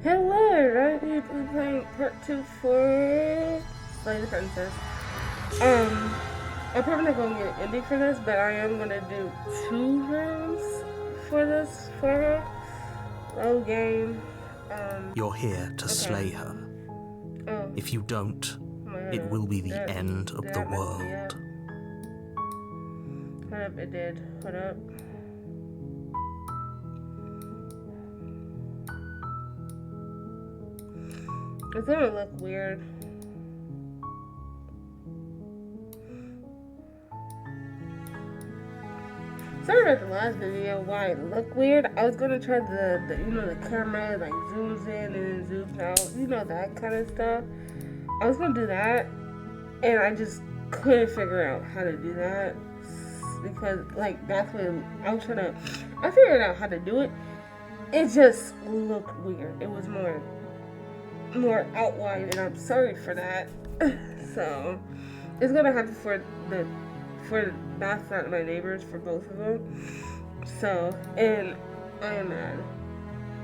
Hello, right? We're playing part 2 for Slay the Princess. I'm probably not gonna get an ending for this, but I am gonna do 2 rounds for this for her. Low game. You're here to slay her. If you don't, it will be the end of the world. Hold up, it did. Hold up. It's gonna look weird. Sorry about the last video, why it looked weird. I was gonna try the the camera like zooms in and zooms out, that kind of stuff. I was gonna do that, and I just couldn't figure out how to do that because that's what I figured out how to do it. It just looked weird. It was more outlined, and I'm sorry for that. So it's gonna happen for that's not my neighbors, for both of them. So, and I am mad.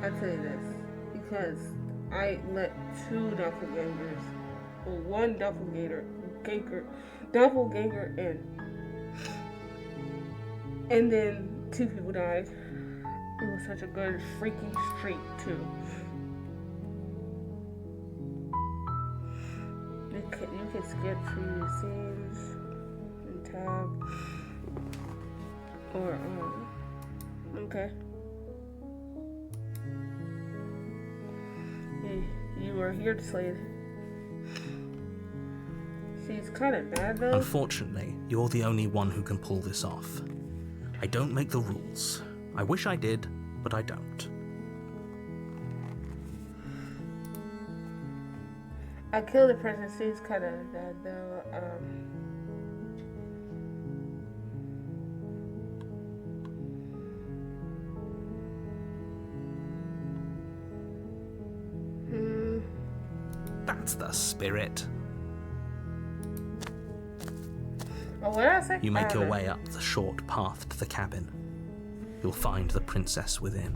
I tell you this because I let 2 doppelgangers, or 1 doppelganger in, and then 2 people died. It was such a good freaking streak too. You can skip through scenes and tab or okay. You are here to slay it. She's kind of bad though. Unfortunately, you're the only one who can pull this off. I don't make the rules. I wish I did, but I don't. I killed the princess. She's kind of bad though. That's the spirit. Oh, what did I say? You make your way up the short path to the cabin. You'll find the princess within.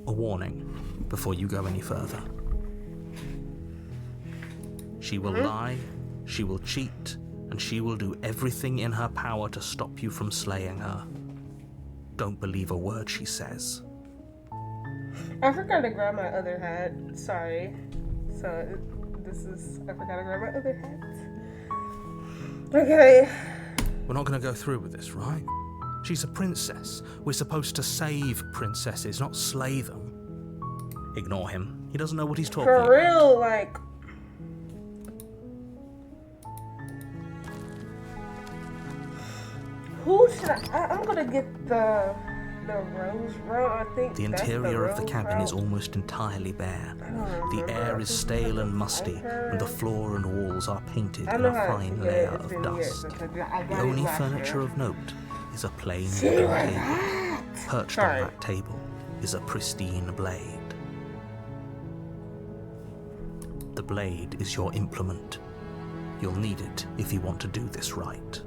A warning before you go any further. She will lie, she will cheat, and she will do everything in her power to stop you from slaying her. Don't believe a word she says. I forgot to grab my other hat. Sorry. So I forgot to grab my other hat. Okay. We're not going to go through with this, right? She's a princess. We're supposed to save princesses, not slay them. Ignore him. He doesn't know what he's talking about. For real, who should I'm gonna get the rose road, I think. The interior of the cabin is almost entirely bare. The air is stale and musty, and the floor and walls are painted in a fine layer of dust. The only furniture of note is a plain wooden table. Perched on that table is a pristine blade. The blade is your implement. You'll need it if you want to do this right.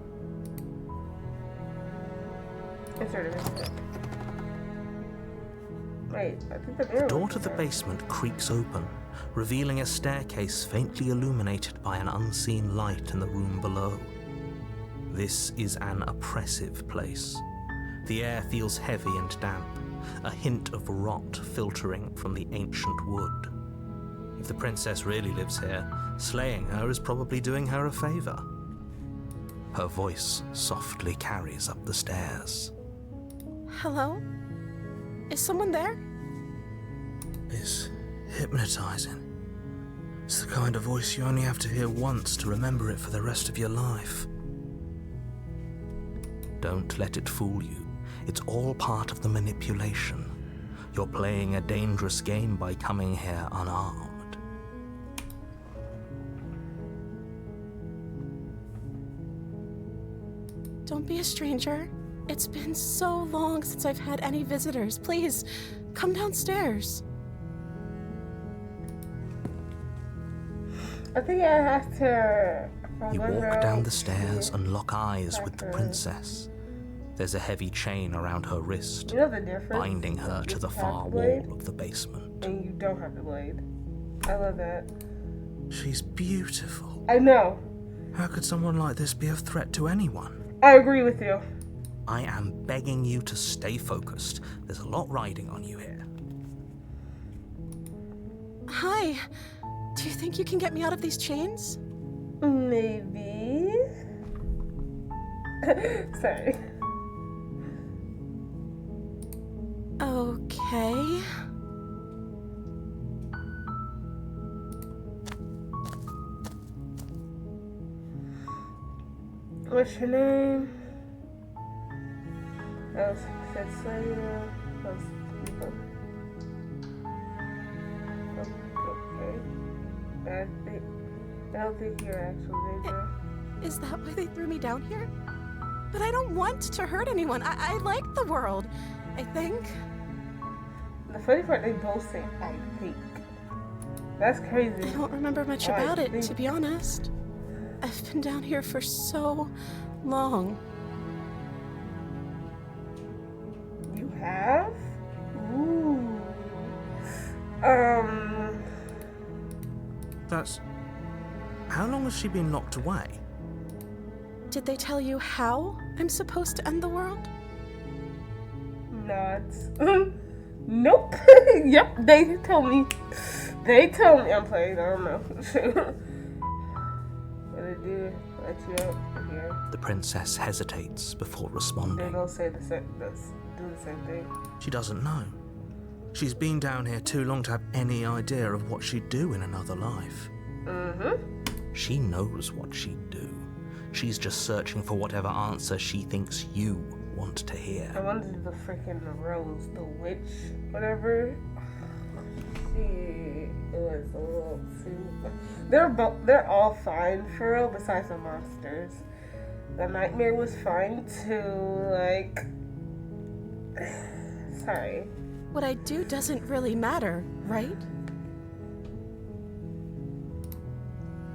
The door to the basement creaks open, revealing a staircase faintly illuminated by an unseen light in the room below. This is an oppressive place. The air feels heavy and damp, a hint of rot filtering from the ancient wood. If the princess really lives here, slaying her is probably doing her a favor. Her voice softly carries up the stairs. Hello? Is someone there? It's hypnotizing. It's the kind of voice you only have to hear once to remember it for the rest of your life. Don't let it fool you. It's all part of the manipulation. You're playing a dangerous game by coming here unarmed. Don't be a stranger. It's been so long since I've had any visitors. Please, come downstairs. I think I have to You walk down the stairs and lock eyes with the princess. There's a heavy chain around her wrist, You know the difference? binding her to the far wall of the basement. And you don't have the blade. I love that. She's beautiful. I know. How could someone like this be a threat to anyone? I agree with you. I am begging you to stay focused. There's a lot riding on you here. Hi. Do you think you can get me out of these chains? Maybe. Sorry. Okay. What's your name? That said Slayer. Okay. I don't think you're actually there. Is that why they threw me down here? But I don't want to hurt anyone. I like the world, I think. The funny part, they both say, I think. That's crazy. I don't remember much about it, to be honest. I've been down here for so long. You have? Ooh. That's... How long has she been locked away? Did they tell you how I'm supposed to end the world? Nods. Nope. Yep, they told me. They told me. I'm playing, I don't know. What they do, let you out here. The princess hesitates before They responding. don't say the same, do the same thing. She doesn't know. She's been down here too long to have any idea of what she'd do in another life. She knows what she'd do. She's just searching for whatever answer she thinks you want to hear. I wanted to do the freaking Rose, the witch, whatever. It was a little too... They're all fine for real, besides the monsters. The nightmare was fine too, like... Sorry. What I do doesn't really matter, right?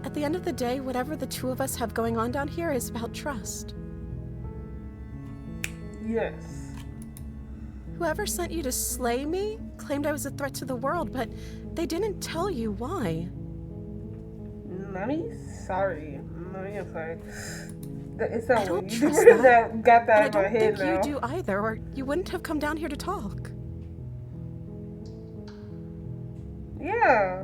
At the end of the day, whatever the two of us have going on down here is about trust. Yes. Whoever sent you to slay me claimed I was a threat to the world, but they didn't tell you why. Mommy, sorry. Mommy, I'm sorry. It's not I don't what you trust did that. got that And I in my don't head think now. you do either, or you wouldn't have come down here to talk. Yeah.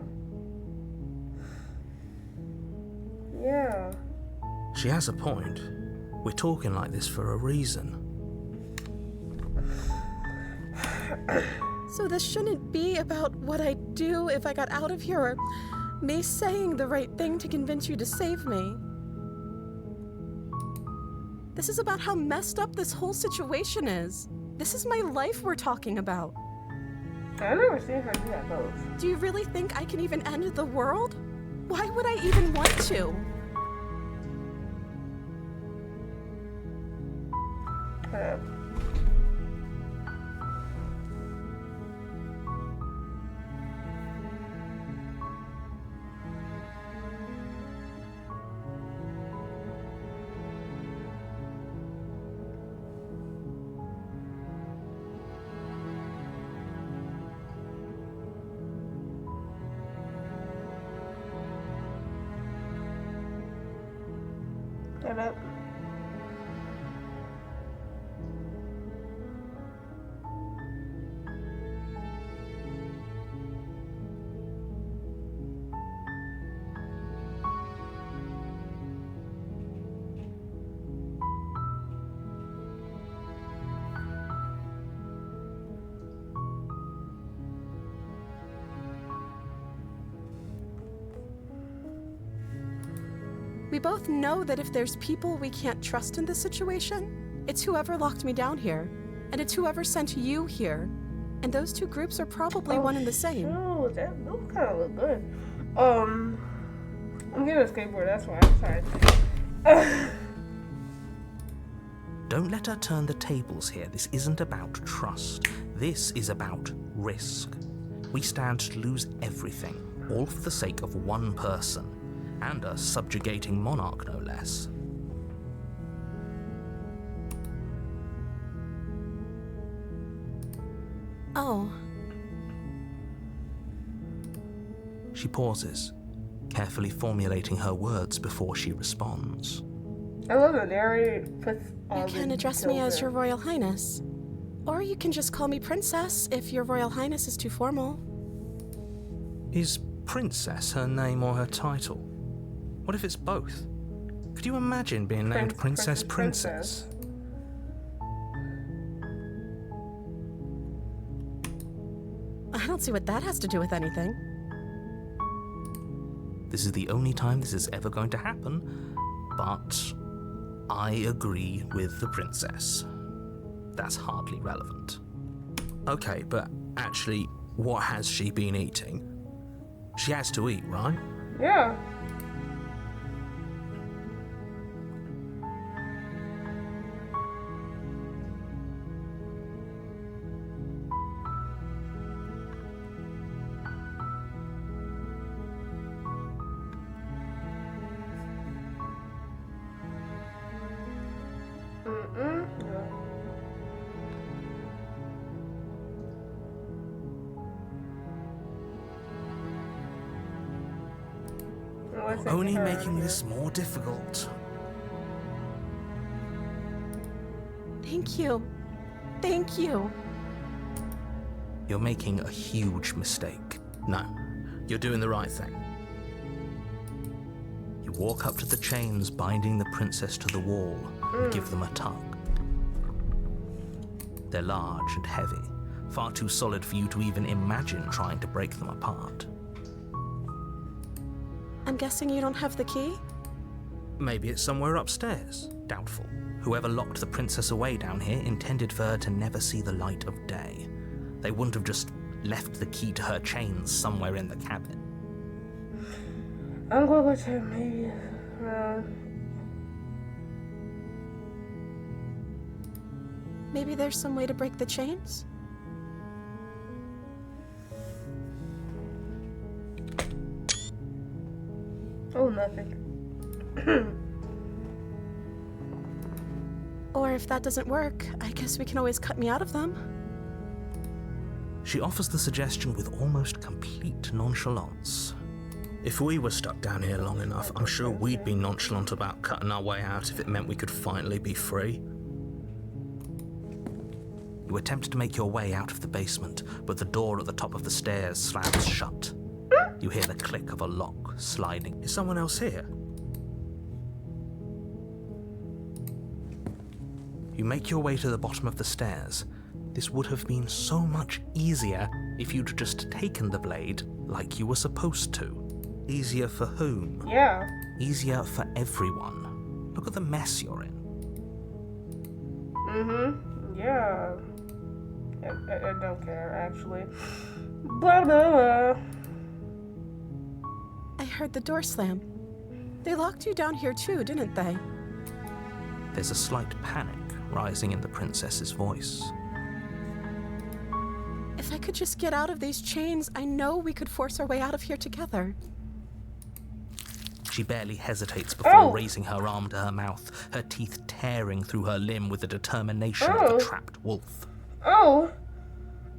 Yeah. She has a point. We're talking like this for a reason. So this shouldn't be about what I'd do if I got out of here, or me saying the right thing to convince you to save me. This is about how messed up this whole situation is. This is my life we're talking about. I've never seen her do that both. Do you really think I can even end the world? Why would I even want to? Shut up. We both know that if there's people we can't trust in this situation, it's whoever locked me down here, and it's whoever sent you here. And those two groups are probably one and the same. Oh, those kind of look good. I'm getting a skateboard, that's why. I'm sorry. Don't let her turn the tables here. This isn't about trust. This is about risk. We stand to lose everything, all for the sake of one person, and a subjugating monarch, no less. Oh, She pauses, carefully formulating her words before she responds. I love the narrator puts all you the can address me details as in. Your Royal Highness. Or you can just call me Princess if Your Royal Highness is too formal. Is Princess her name or her title? What if it's both? Could you imagine being named Princess? I don't see what that has to do with anything. This is the only time this is ever going to happen, but I agree with the princess. That's hardly relevant. Okay, but actually, what has she been eating? She has to eat, right? Yeah. Only making this more difficult. Thank you. Thank you. You're making a huge mistake. No, you're doing the right thing. You walk up to the chains binding the princess to the wall and give them a tug. They're large and heavy, far too solid for you to even imagine trying to break them apart. I'm guessing you don't have the key? Maybe it's somewhere upstairs. Doubtful. Whoever locked the princess away down here intended for her to never see the light of day. They wouldn't have just left the key to her chains somewhere in the cabin. I'm going to check maybe. Maybe there's some way to break the chains? Oh, nothing. Or if that doesn't work, I guess we can always cut me out of them. She offers the suggestion with almost complete nonchalance. If we were stuck down here long enough, I'm sure we'd be nonchalant about cutting our way out if it meant we could finally be free. You attempt to make your way out of the basement, but the door at the top of the stairs slams shut. You hear the click of a lock sliding. Is someone else here? You make your way to the bottom of the stairs. This would have been so much easier if you'd just taken the blade like you were supposed to. Easier for whom? Yeah. Easier for everyone. Look at the mess you're in. Yeah. I don't care, actually. Blah, blah, blah. I heard the door slam. They locked you down here too, didn't they? There's a slight panic rising in the princess's voice. If I could just get out of these chains, I know we could force our way out of here together. She barely hesitates before raising her arm to her mouth, her teeth tearing through her limb with the determination of a trapped wolf. Oh!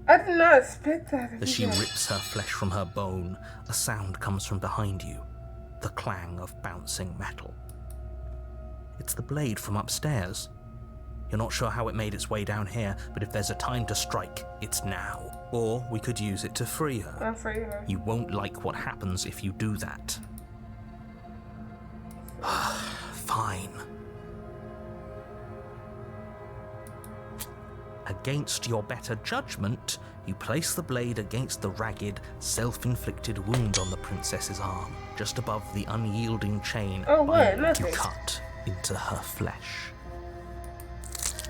I did not expect that. As she rips her flesh from her bone, a sound comes from behind you, the clang of bouncing metal. It's the blade from upstairs. You're not sure how it made its way down here, but if there's a time to strike, it's now. Or we could use it to free her. I'll free her. You won't like what happens if you do that. Fine. Against your better judgment, you place the blade against the ragged, self-inflicted wound on the princess's arm, just above the unyielding chain. Oh, what? You Nothing. cut into her flesh.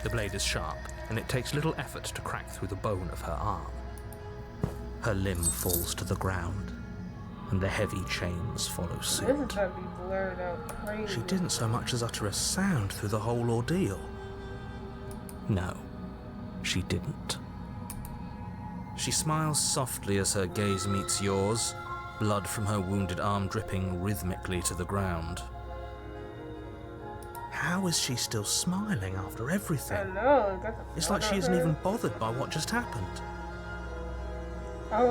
The blade is sharp, and it takes little effort to crack through the bone of her arm. Her limb falls to the ground, and the heavy chains follow suit. This is gonna be blurred out crazy. She didn't so much as utter a sound through the whole ordeal. No, she didn't. She smiles softly as her gaze meets yours, blood from her wounded arm dripping rhythmically to the ground. How is she still smiling after everything? I know. It's like she isn't even bothered by what just happened. I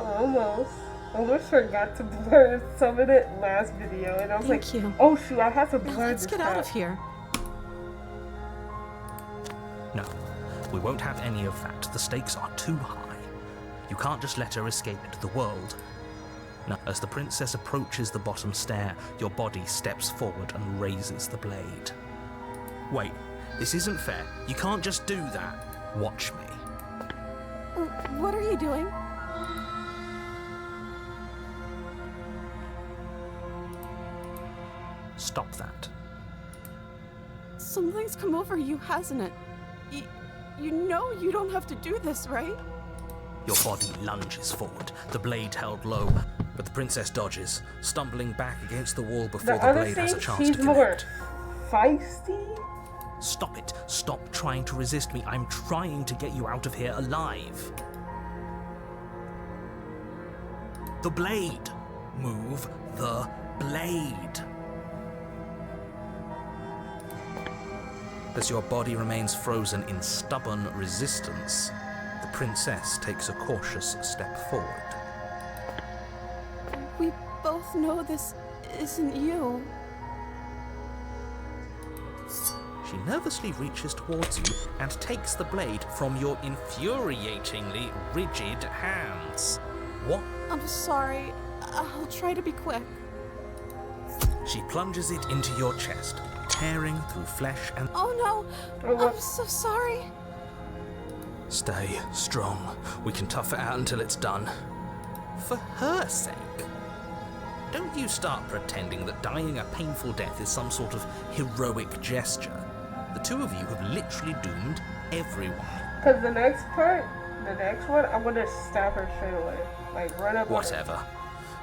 almost forgot to blur some of it last video, and I was Thank like, you. oh shoot, I have to Now blur let's this get out of crap. here. No, we won't have any of that. The stakes are too high. You can't just let her escape into the world. Now, as the princess approaches the bottom stair, your body steps forward and raises the blade. Wait, this isn't fair. You can't just do that. Watch me. What are you doing? Stop that. Something's come over you, hasn't it? You know you don't have to do this, right? Your body lunges forward, the blade held low, but the princess dodges, stumbling back against the wall before the other blade has a thing, chance she's to more connect. feisty. Stop it. Stop trying to resist me. I'm trying to get you out of here alive. The blade. Move the blade. As your body remains frozen in stubborn resistance, the princess takes a cautious step forward. We both know this isn't you. She nervously reaches towards you and takes the blade from your infuriatingly rigid hands. What? I'm sorry. I'll try to be quick. She plunges it into your chest, tearing through flesh and... Oh no! Oh, I'm so sorry. Stay strong. We can tough it out until it's done. For her sake. Don't you start pretending that dying a painful death is some sort of heroic gesture. The two of you have literally doomed everyone. Cause the next one, I'm gonna stab her straight away. Like right up. Whatever.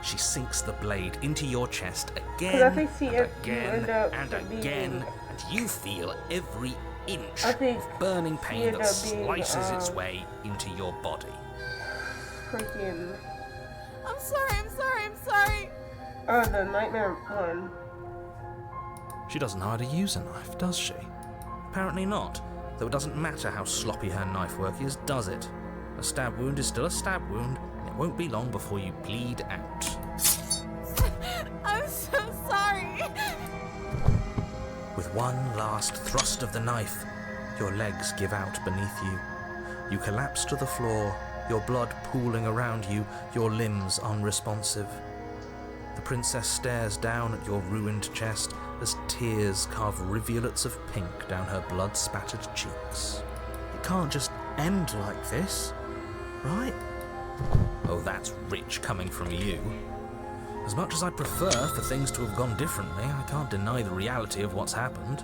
She sinks the blade into your chest 'Cause again I think and you again end up and being- again, and you feel every inch I think of burning you pain end that up being, slices its way into your body. Freaking. I'm sorry. Oh, the nightmare one. She doesn't know how to use a knife, does she? Apparently not, though it doesn't matter how sloppy her knife work is, does it? A stab wound is still a stab wound, and it won't be long before you bleed out. I'm so sorry. With one last thrust of the knife, your legs give out beneath you. You collapse to the floor, your blood pooling around you, your limbs unresponsive. The princess stares down at your ruined chest as tears carve rivulets of pink down her blood-spattered cheeks. It can't just end like this, right? Oh, that's rich coming from you. As much as I'd prefer for things to have gone differently, I can't deny the reality of what's happened.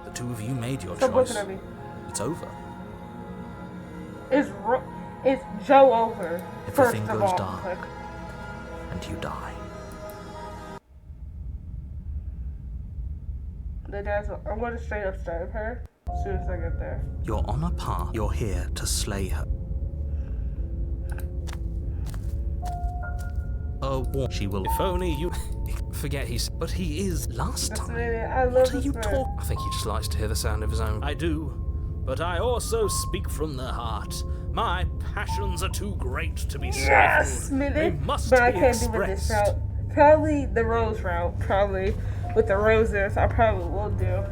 The two of you made your Stop choice. looking at me. It's over. It's Joe over. Everything first of goes all. dark. And you die. I'm gonna straight up stab her as soon as I get there. You're on a path. You're here to slay her. She will. If only you... Forget he's... But he is last That's time. really, I love What are this you man. talking? I think he just likes to hear the sound of his own. I do. But I also speak from the heart. My passions are too great to be stifled. Yes, They minute. must But I be can't do with this expressed. route. Probably the rose route. Probably with the roses. I probably will do.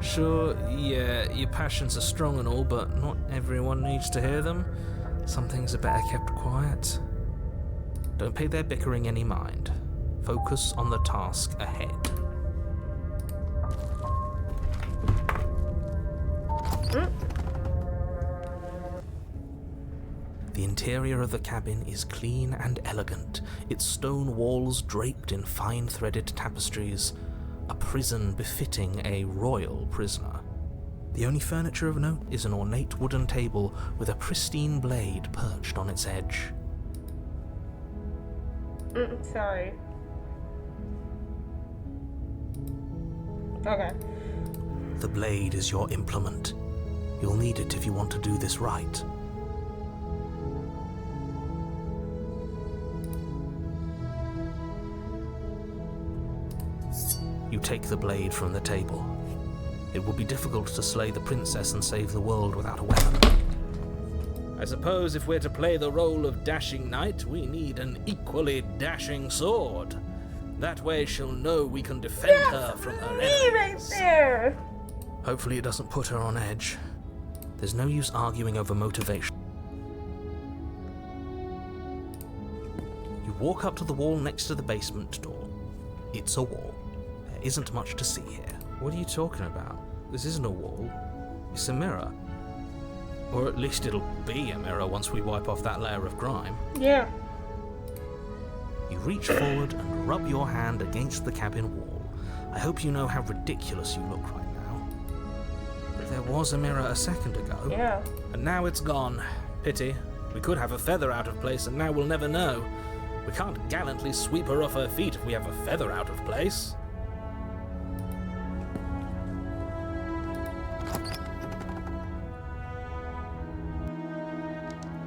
Sure, yeah, your passions are strong and all, but not everyone needs to hear them. Some things are better kept quiet. Don't pay their bickering any mind. Focus on the task ahead. The interior of the cabin is clean and elegant, its stone walls draped in fine threaded tapestries, a prison befitting a royal prisoner. The only furniture of note is an ornate wooden table with a pristine blade perched on its edge. Sorry. Okay. The blade is your implement. You'll need it if you want to do this right. You take the blade from the table. It will be difficult to slay the princess and save the world without a weapon. I suppose if we're to play the role of dashing knight, we need an equally dashing sword. That way she'll know we can defend her from her enemies. Right there. Hopefully it doesn't put her on edge. There's no use arguing over motivation. You walk up to the wall next to the basement door. It's a wall. There isn't much to see here. What are you talking about? This isn't a wall. It's a mirror. Or at least it'll be a mirror once we wipe off that layer of grime. Yeah. You reach forward and rub your hand against the cabin wall. I hope you know how ridiculous you look right now. There was a mirror a second ago. Yeah. And now it's gone. Pity. We could have a feather out of place and now we'll never know. We can't gallantly sweep her off her feet if we have a feather out of place.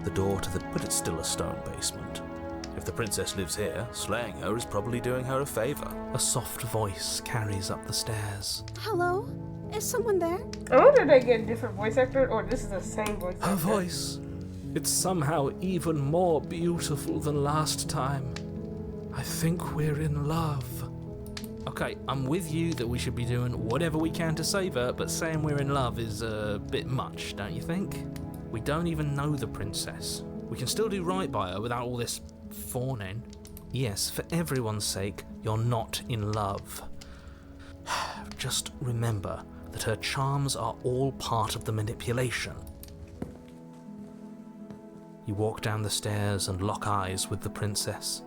The door to the... But it's still a stone basement. If the princess lives here, slaying her is probably doing her a favor. A soft voice carries up the stairs. Hello? Is someone there? I wonder if they get a different voice actor or this is the same voice actor. Her voice. It's somehow even more beautiful than last time. I think we're in love. Okay, I'm with you that we should be doing whatever we can to save her, but saying we're in love is a bit much, don't you think? We don't even know the princess. We can still do right by her without all this fawning. Yes, for everyone's sake, you're not in love. Just remember that her charms are all part of the manipulation. You walk down the stairs and lock eyes with the princess.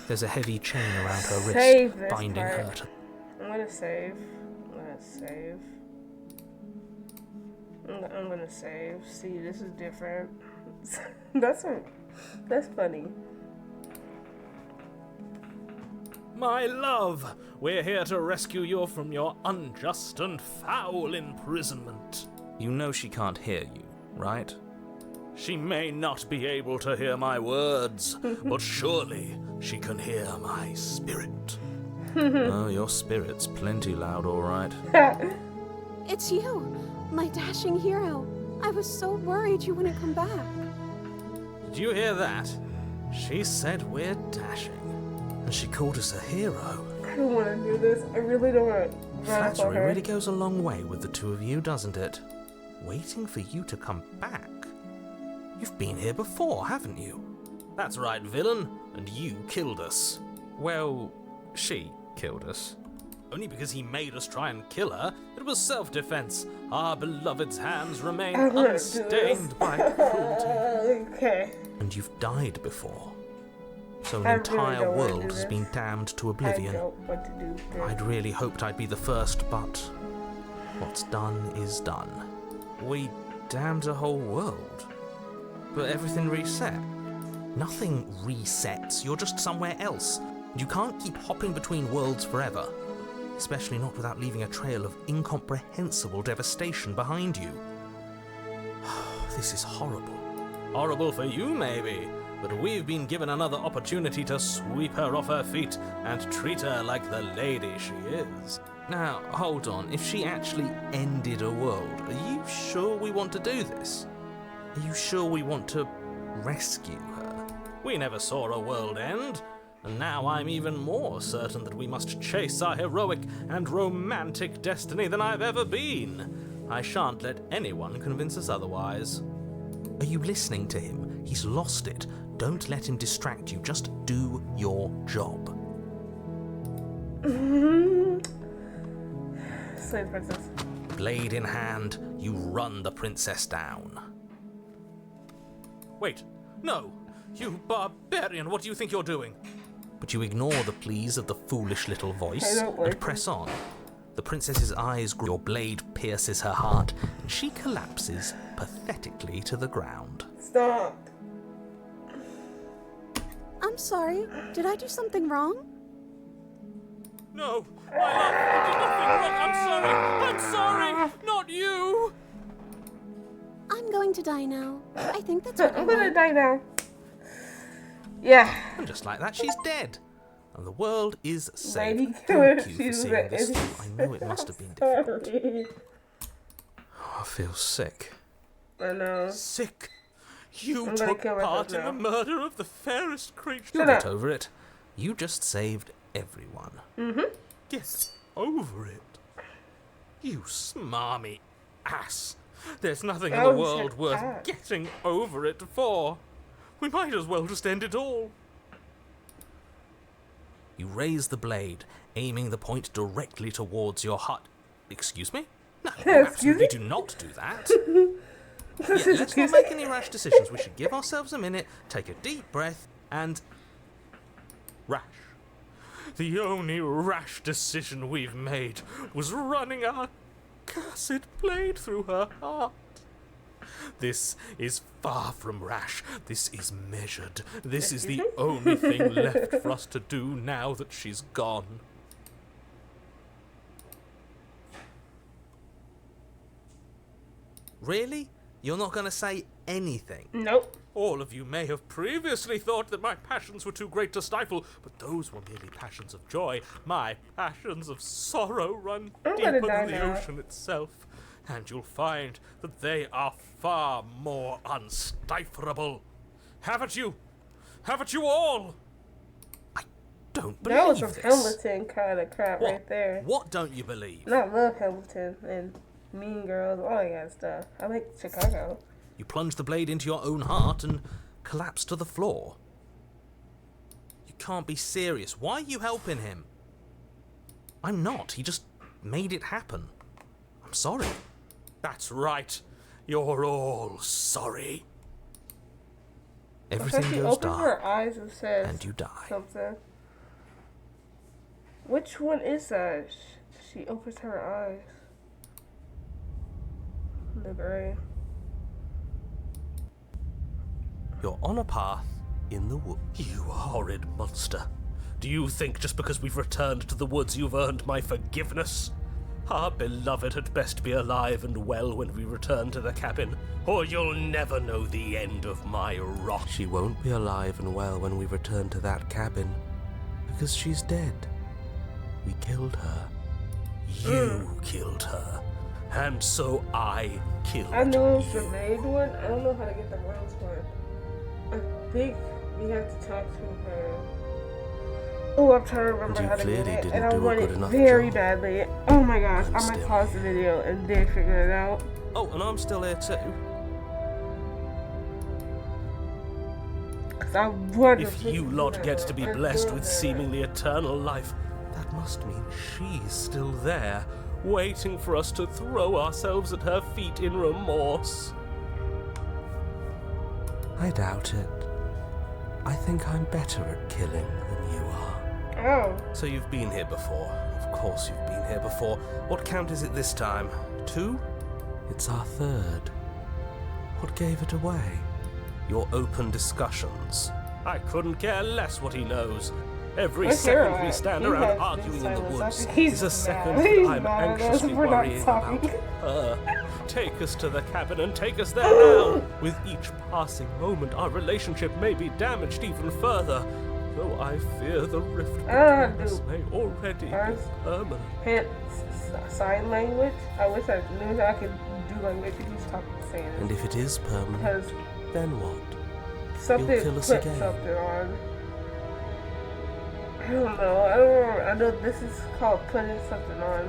There's a heavy chain around her wrist, binding her to... I'm gonna save. I'm gonna save. See, this is different. That's funny. My love, we're here to rescue you from your unjust and foul imprisonment. You know she can't hear you, right? She may not be able to hear my words, but surely she can hear my spirit. Oh, your spirit's plenty loud, all right. It's you, my dashing hero. I was so worried you wouldn't come back. Did you hear that? She said we're dashing, and she called us a hero. I don't want to do this. I really don't want to run up on Flattery her. really goes a long way with the two of you, doesn't it? Waiting for you to come back. You've been here before, haven't you? That's right, villain, and you killed us. Well, she killed us. Only because he made us try and kill her. It was self-defense. Our beloved's hands remain unstained by cruelty. Okay. And you've died before. So an I entire really don't wanna do world has this. been damned to I oblivion. don't want to do this. I'd really hoped I'd be the first, but what's done is done. We damned a whole world. But everything reset. Nothing resets, you're just somewhere else. You can't keep hopping between worlds forever. Especially not without leaving a trail of incomprehensible devastation behind you. This is horrible. Horrible for you, maybe, but we've been given another opportunity to sweep her off her feet and treat her like the lady she is. Now, hold on, if she actually ended a world, are you sure we want to do this? Are you sure we want to rescue her? We never saw a world end, and now I'm even more certain that we must chase our heroic and romantic destiny than I've ever been. I shan't let anyone convince us otherwise. Are you listening to him? He's lost it. Don't let him distract you. Just do your job. Slay the princess. Blade in hand, you run the princess down. Wait, no! You barbarian, what do you think you're doing? But you ignore the pleas of the foolish little voice and press on. The princess's eyes grow, your blade pierces her heart, and she collapses pathetically to the ground. Stop. I'm sorry. Did I do something wrong? No, my love, I did nothing wrong. I'm sorry, not you. I'm going to die now. I think that's what I I'm gonna want. die now. Yeah. And just like that, she's dead. And the world is Lady saved. killer, Thank you for she's seeing dead. this through. I know it must have been difficult. Sorry. Oh, I feel sick. I know. Sick. You I'm gonna took kill myself part in now. the murder of the fairest creature. Shut Get up. over it. You just saved everyone. Mm-hmm. Get over it. You smarmy ass. There's nothing in the Oh, world shit, worth ass. getting over it for. We might as well just end it all. You raise the blade, aiming the point directly towards your heart. Excuse me? No, you Excuse absolutely me? do not do that. Yeah, let's not make any rash decisions. We should give ourselves a minute, take a deep breath, and... rash. The only rash decision we've made was running our cursed blade through her heart. This is far from rash. This is measured. This is the only thing left for us to do now that she's gone. Really? You're not going to say anything? Nope. All of you may have previously thought that my passions were too great to stifle, but those were merely passions of joy. My passions of sorrow run I'm deeper gonna die than the now. ocean itself, and you'll find that they are far more unstifleable. Haven't you? Haven't you all? I don't believe That was some this. Hamilton kind of crap What? right there. What don't you believe? And I love Hamilton and Mean Girls, all that kind of stuff. I like Chicago. You plunge the blade into your own heart and collapse to the floor. You can't be serious. Why are you helping him? I'm not. He just made it happen. I'm sorry. That's right. You're all sorry. Everything she goes opens her dark, eyes and says and you die. something. Which one is that? She opens her eyes. The gray. You're on a path in the woods. You horrid monster. Do you think just because we've returned to the woods you've earned my forgiveness? Our beloved had best be alive and well when we return to the cabin, or you'll never know the end of my wrath. She won't be alive and well when we return to that cabin, because she's dead. We killed her. You killed her, and so I killed I know it's the you. maid one. I don't know how to get the rose one. I think we have to talk to her. Oh, I'm trying to remember And you how to get clearly it, didn't and I do a want good it enough very job. badly. Oh my gosh, I'm I might still pause the video and then figure it out. Oh, and I'm still here too. Cause I wonder If you lot get to be blessed with seemingly eternal life, that must mean she's still there, waiting for us to throw ourselves at her feet in remorse. I doubt it. I think I'm better at killing than you are. Oh, So you've been here before. Of course you've been here before. What count is it this time? 2? It's our third. What gave it away? Your open discussions. I couldn't care less what he knows. Every Where's second Hero we at? stand He around has arguing been in the silent. I woods think he's is a mad. second He's I'm mad at us anxiously for not worrying about talking. her. Take us to the cabin and take us there now. With each passing moment, our relationship may be damaged even further. Though I fear the rift between us may already be permanent. hint, sign language. I wish I knew I could do language if he's talking saying it. And if it is permanent, Because then what? something kill us put again. something on. I don't know. I don't remember. I know this is called putting something on.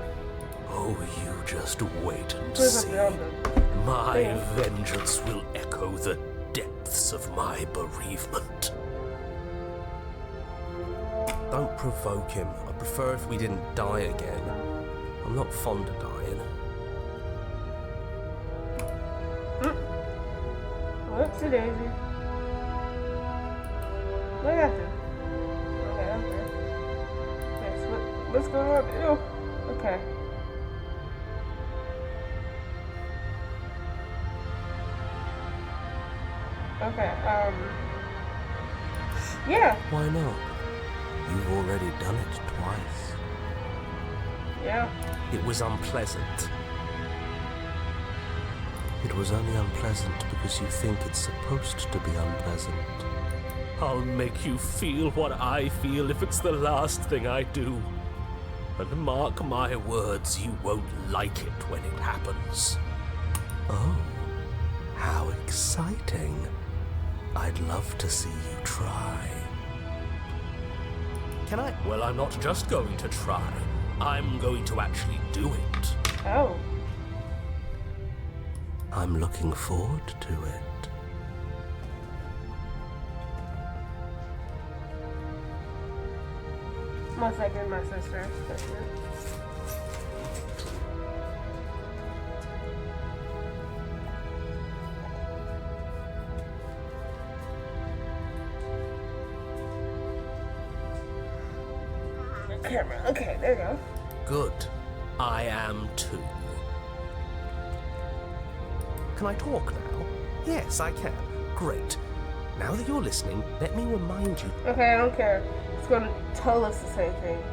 Oh, you just wait and Put see. something on them. My Yeah. vengeance will echo the depths of my bereavement. Don't provoke him. I prefer if we didn't die again. I'm not fond of dying. Whoopsie daisy. What happened? Okay. Okay, so what's going on? Ew. Okay. Okay, yeah, Why not? You've already done it twice. yeah. It was unpleasant. It was only unpleasant because you think it's supposed to be unpleasant. I'll make you feel what I feel if it's the last thing I do. And mark my words, you won't like it when it happens. Oh, how exciting. I'd love to see you try. Can I? Well, I'm not just going to try. I'm going to actually do it. Oh. I'm looking forward to it. 1 second, my sister. Camera. Okay, there you go. Good. I am too. Can I talk now? Yes, I can. Great. Now that you're listening, let me remind you. Okay, I don't care. It's going to tell us the same thing.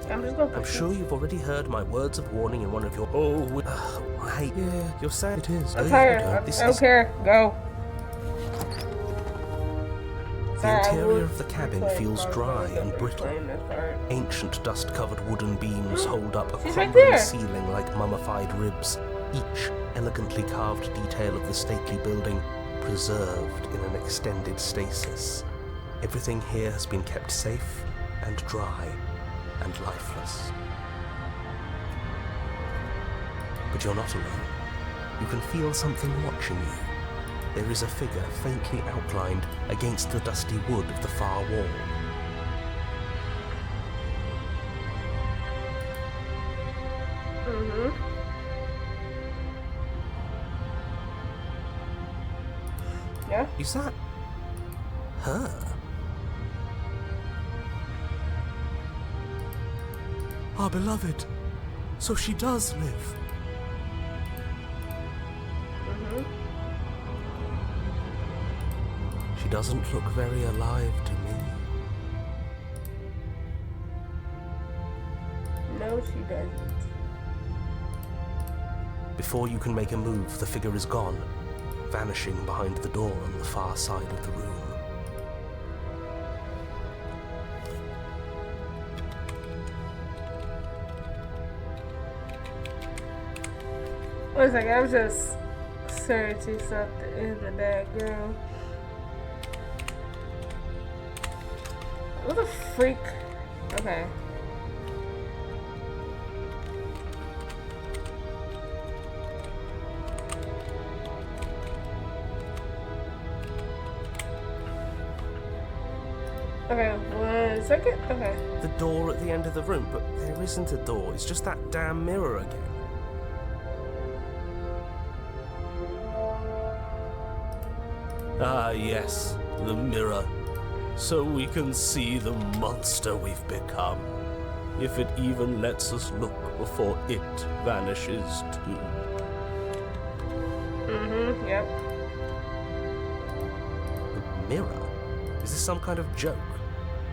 I'm sure you've already heard my words of warning in one of your. Hey, yeah, you're saying it is. I'm tired. I don't care. Go. The interior of the cabin feels dry and brittle. Ancient dust-covered wooden beams hold up a crumbling ceiling like mummified ribs, each elegantly carved detail of the stately building preserved in an extended stasis. Everything here has been kept safe and dry and lifeless. But you're not alone. You can feel something watching you. There is a figure faintly outlined against the dusty wood of the far wall. Yeah? Is that her? Our beloved. So she does live. She doesn't look very alive to me. No, she doesn't. Before you can make a move, the figure is gone, vanishing behind the door on the far side of the room. One second, I was just searching something in the background. What the freak? Okay. Okay, 1 second. Okay. The door at the end of the room, but there isn't a door. It's just that damn mirror again. Ah, yes, the mirror. So we can see the monster we've become. If it even lets us look before it vanishes too. Yep. The mirror? Is this some kind of joke?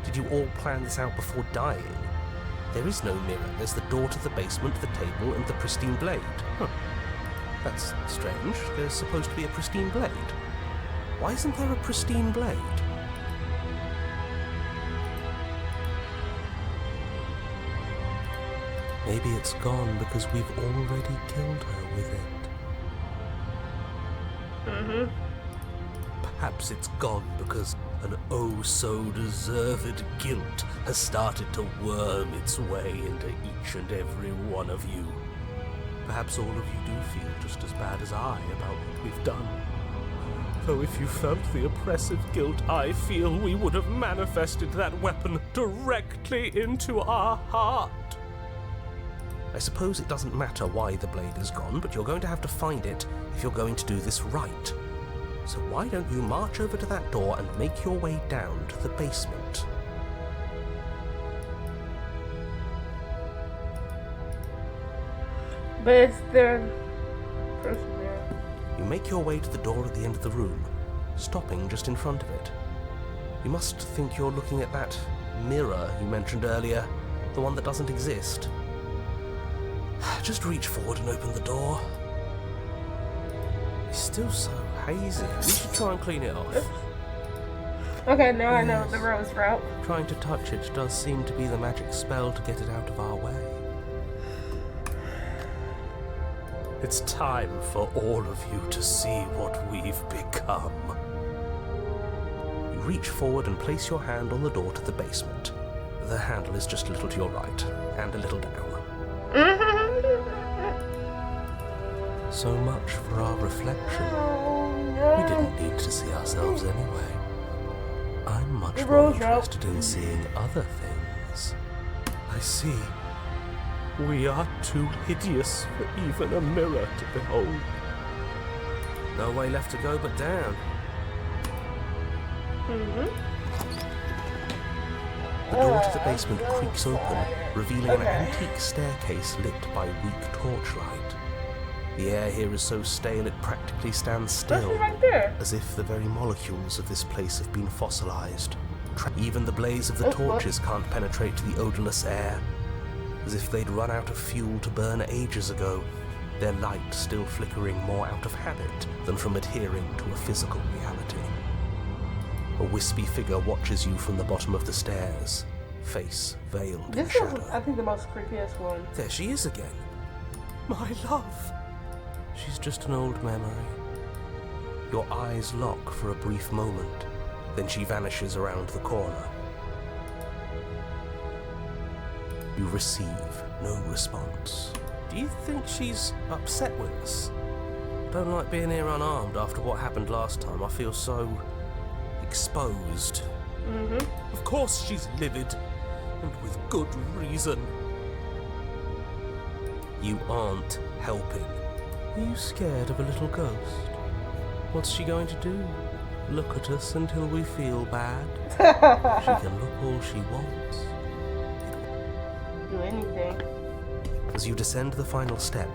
Did you all plan this out before dying? There is no mirror. There's the door to the basement, the table, and the pristine blade. Huh. That's strange. There's supposed to be a pristine blade. Why isn't there a pristine blade? Maybe it's gone because we've already killed her with it. Perhaps it's gone because an oh-so-deserved guilt has started to worm its way into each and every one of you. Perhaps all of you do feel just as bad as I about what we've done. Though if you felt the oppressive guilt I feel, we would have manifested that weapon directly into our heart. I suppose it doesn't matter why the blade is gone, but you're going to have to find it if you're going to do this right. So why don't you march over to that door and make your way down to the basement? But it's the person there. You make your way to the door at the end of the room, stopping just in front of it. You must think you're looking at that mirror you mentioned earlier, the one that doesn't exist. Just reach forward and open the door. It's still so hazy. We should try and clean it off. Okay, now I know the rose route. Trying to touch it does seem to be the magic spell to get it out of our way. It's time for all of you to see what we've become. You reach forward and place your hand on the door to the basement. The handle is just a little to your right, and a little down. So much for our reflection. We didn't need to see ourselves anyway. I'm much more interested in seeing other things. I see. We are too hideous for even a mirror to behold. No way left to go but down. The door to the basement creaks open, revealing an antique staircase lit by weak torchlight. The air here is so stale it practically stands still, as if the very molecules of this place have been fossilized. Even the blaze of the torches can't penetrate the odorless air, as if they'd run out of fuel to burn ages ago, their light still flickering more out of habit than from adhering to a physical reality. A wispy figure watches you from the bottom of the stairs, face veiled in shadow. This is, I think, the most creepiest one. There she is again. My love. She's just an old memory. Your eyes lock for a brief moment, then she vanishes around the corner. You receive no response. Do you think she's upset with us? Don't like being here unarmed after what happened last time. I feel so exposed. Of course she's livid, and with good reason. You aren't helping. Are you scared of a little ghost? What's she going to do? Look at us until we feel bad? She can look all she wants. Do anything. As you descend the final step,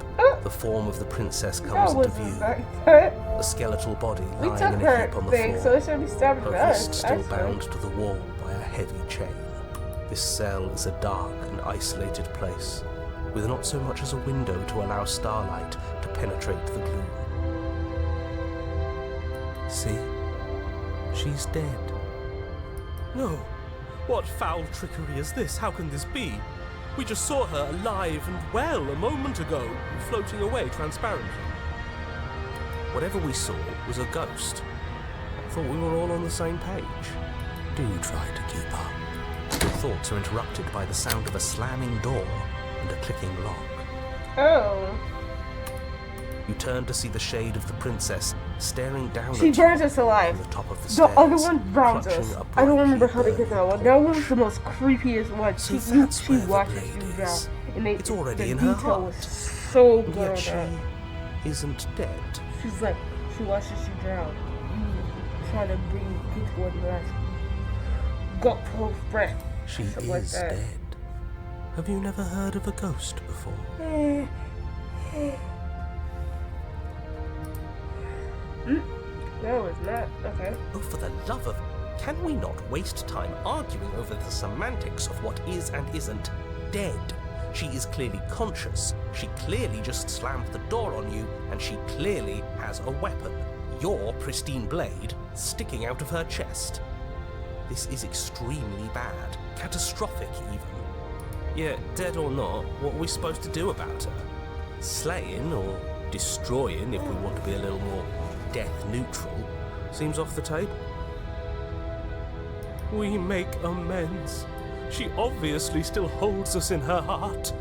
the form of the princess comes into view. A skeletal body lying in a heap on the floor, so it should be stabbed her wrist still bound to the wall by a heavy chain. This cell is a dark and isolated place, with not so much as a window to allow starlight to penetrate the gloom. See? She's dead. No! What foul trickery is this? How can this be? We just saw her alive and well a moment ago, floating away transparently. Whatever we saw was a ghost. I thought we were all on the same page. Do try to keep up. Your thoughts are interrupted by the sound of a slamming door and a clicking lock. Oh. You turn to see the shade of the princess staring down She at you burns us alive. from the top of the The stairs. other one drowns clutching us. a I don't remember how brightly to get that one. burning That one's the most creepiest one. So She that's where the watches blade you is. drown. And It's already the in her detail heart. was so And good yet on she that. isn't dead. She's like, she watches you drown. Trying to bring you to one last gulp of breath. She Something like is that. dead. Have you never heard of a ghost before? No, it's not. Okay. Oh, for the love of... Can we not waste time arguing over the semantics of what is and isn't dead? She is clearly conscious. She clearly just slammed the door on you, and she clearly has a weapon. Your pristine blade sticking out of her chest. This is extremely bad. Catastrophic, even. Yeah, dead or not, what are we supposed to do about her? Slaying or destroying, if we want to be a little more death neutral, seems off the table. We make amends. She obviously still holds us in her heart.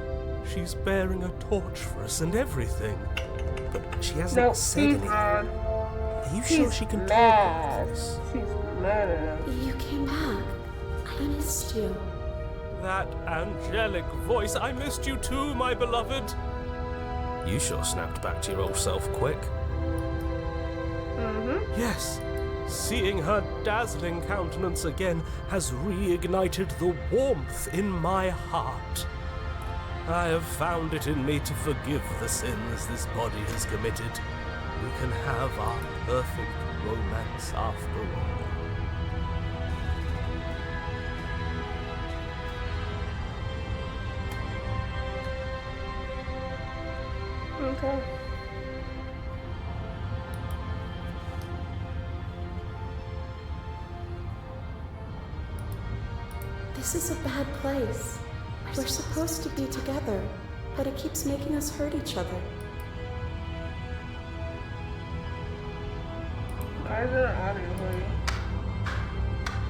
She's bearing a torch for us and everything. But she hasn't said anything. Are you sure she can talk like this? She's mad at us. You came back. I missed you. That angelic voice. I missed you too, my beloved. You sure snapped back to your old self quick. Yes. Seeing her dazzling countenance again has reignited the warmth in my heart. I have found it in me to forgive the sins this body has committed. We can have our perfect romance after all. Okay. This is a bad place. We're supposed to be together, but it keeps making us hurt each other. Why is there an audio for you?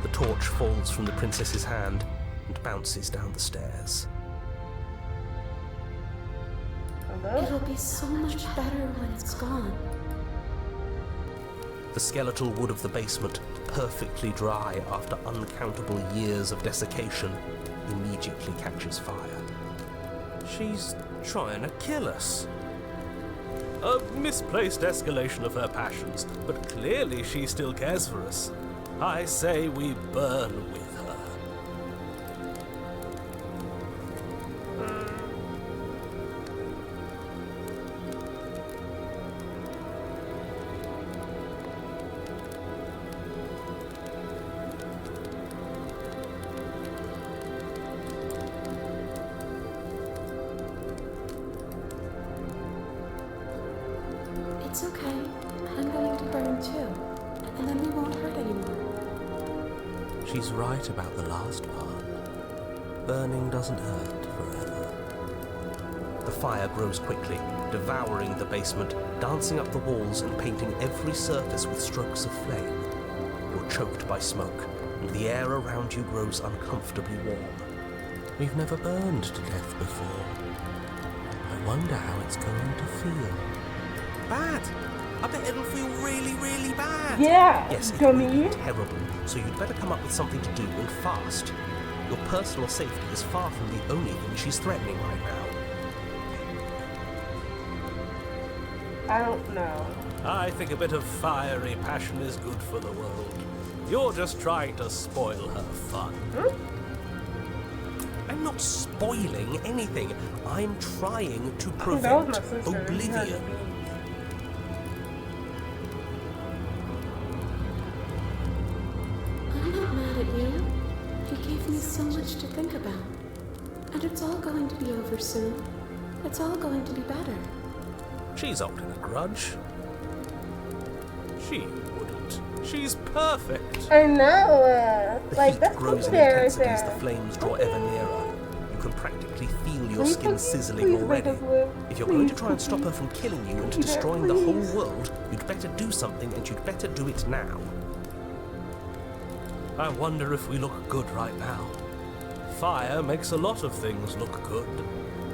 The torch falls from the princess's hand and bounces down the stairs. Hello? It'll be so much better when it's gone. The skeletal wood of the basement, perfectly dry after uncountable years of desiccation, immediately catches fire. She's trying to kill us. A misplaced escalation of her passions, but clearly she still cares for us. I say we burn with her. It's okay. I'm going to burn too. And then we won't hurt anymore. She's right about the last part. Burning doesn't hurt forever. The fire grows quickly, devouring the basement, dancing up the walls and painting every surface with strokes of flame. You're choked by smoke, and the air around you grows uncomfortably warm. We've never burned to death before. I wonder how it's going to feel. Bad! I bet it'll feel really, really bad! Yeah, Yes, it will dummy. be terrible, so you'd better come up with something to do and fast. Your personal safety is far from the only thing she's threatening right now. I don't know. I think a bit of fiery passion is good for the world. You're just trying to spoil her fun. I'm not spoiling anything. I'm trying to That was prevent my sister. oblivion. I'm not mad at you. You gave me so much to think about. And it's all going to be over soon. It's all going to be better. She's holding a grudge. She wouldn't. She's perfect. I know. The Like, heat that's grows in there right intensity as the there. flames draw ever nearer. You can practically feel your Please, skin please, sizzling please already. make us live. If you're going to Please, try and stop please. her from killing you and Yeah, destroying the please. whole world, you'd better do something, and you'd better do it now. I wonder if we look good right now. Fire makes a lot of things look good.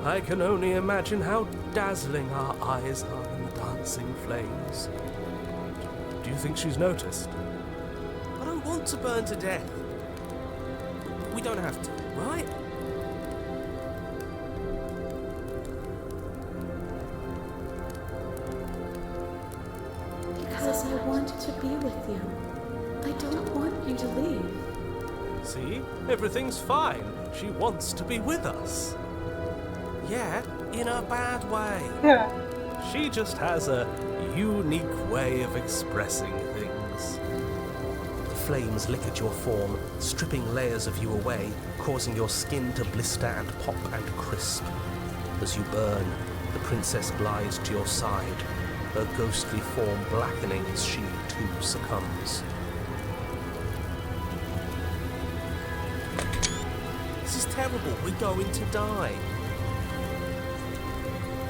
I can only imagine how dazzling our eyes are in the dancing flames. Do you think she's noticed? I don't want to burn to death. We don't have to, right? Because I want to be with you. I don't want you to leave. See? Everything's fine. She wants to be with us. Yeah, in a bad way. Yeah. She just has a unique way of expressing things. The flames lick at your form, stripping layers of you away, causing your skin to blister and pop and crisp. As you burn, the princess glides to your side, her ghostly form blackening as she, too, succumbs. This is terrible. We're going to die.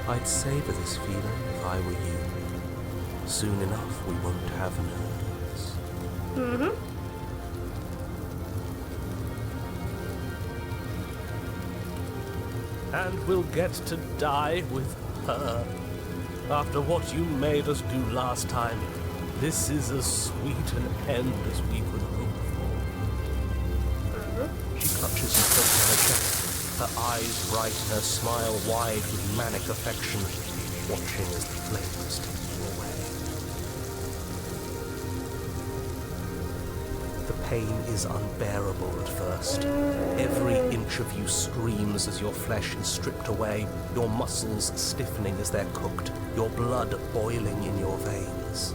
I'd savor this feeling if I were you. Soon enough, we won't have nerves. Mm-hmm. And we'll get to die with her. After what you made us do last time, this is as sweet an end as we could hope for. She clutches you close to her chest, her eyes bright and her smile wide with manic affection, watching as the flames take you away. The pain is unbearable at first. Every inch of you screams as your flesh is stripped away, your muscles stiffening as they're cooked, your blood boiling in your veins.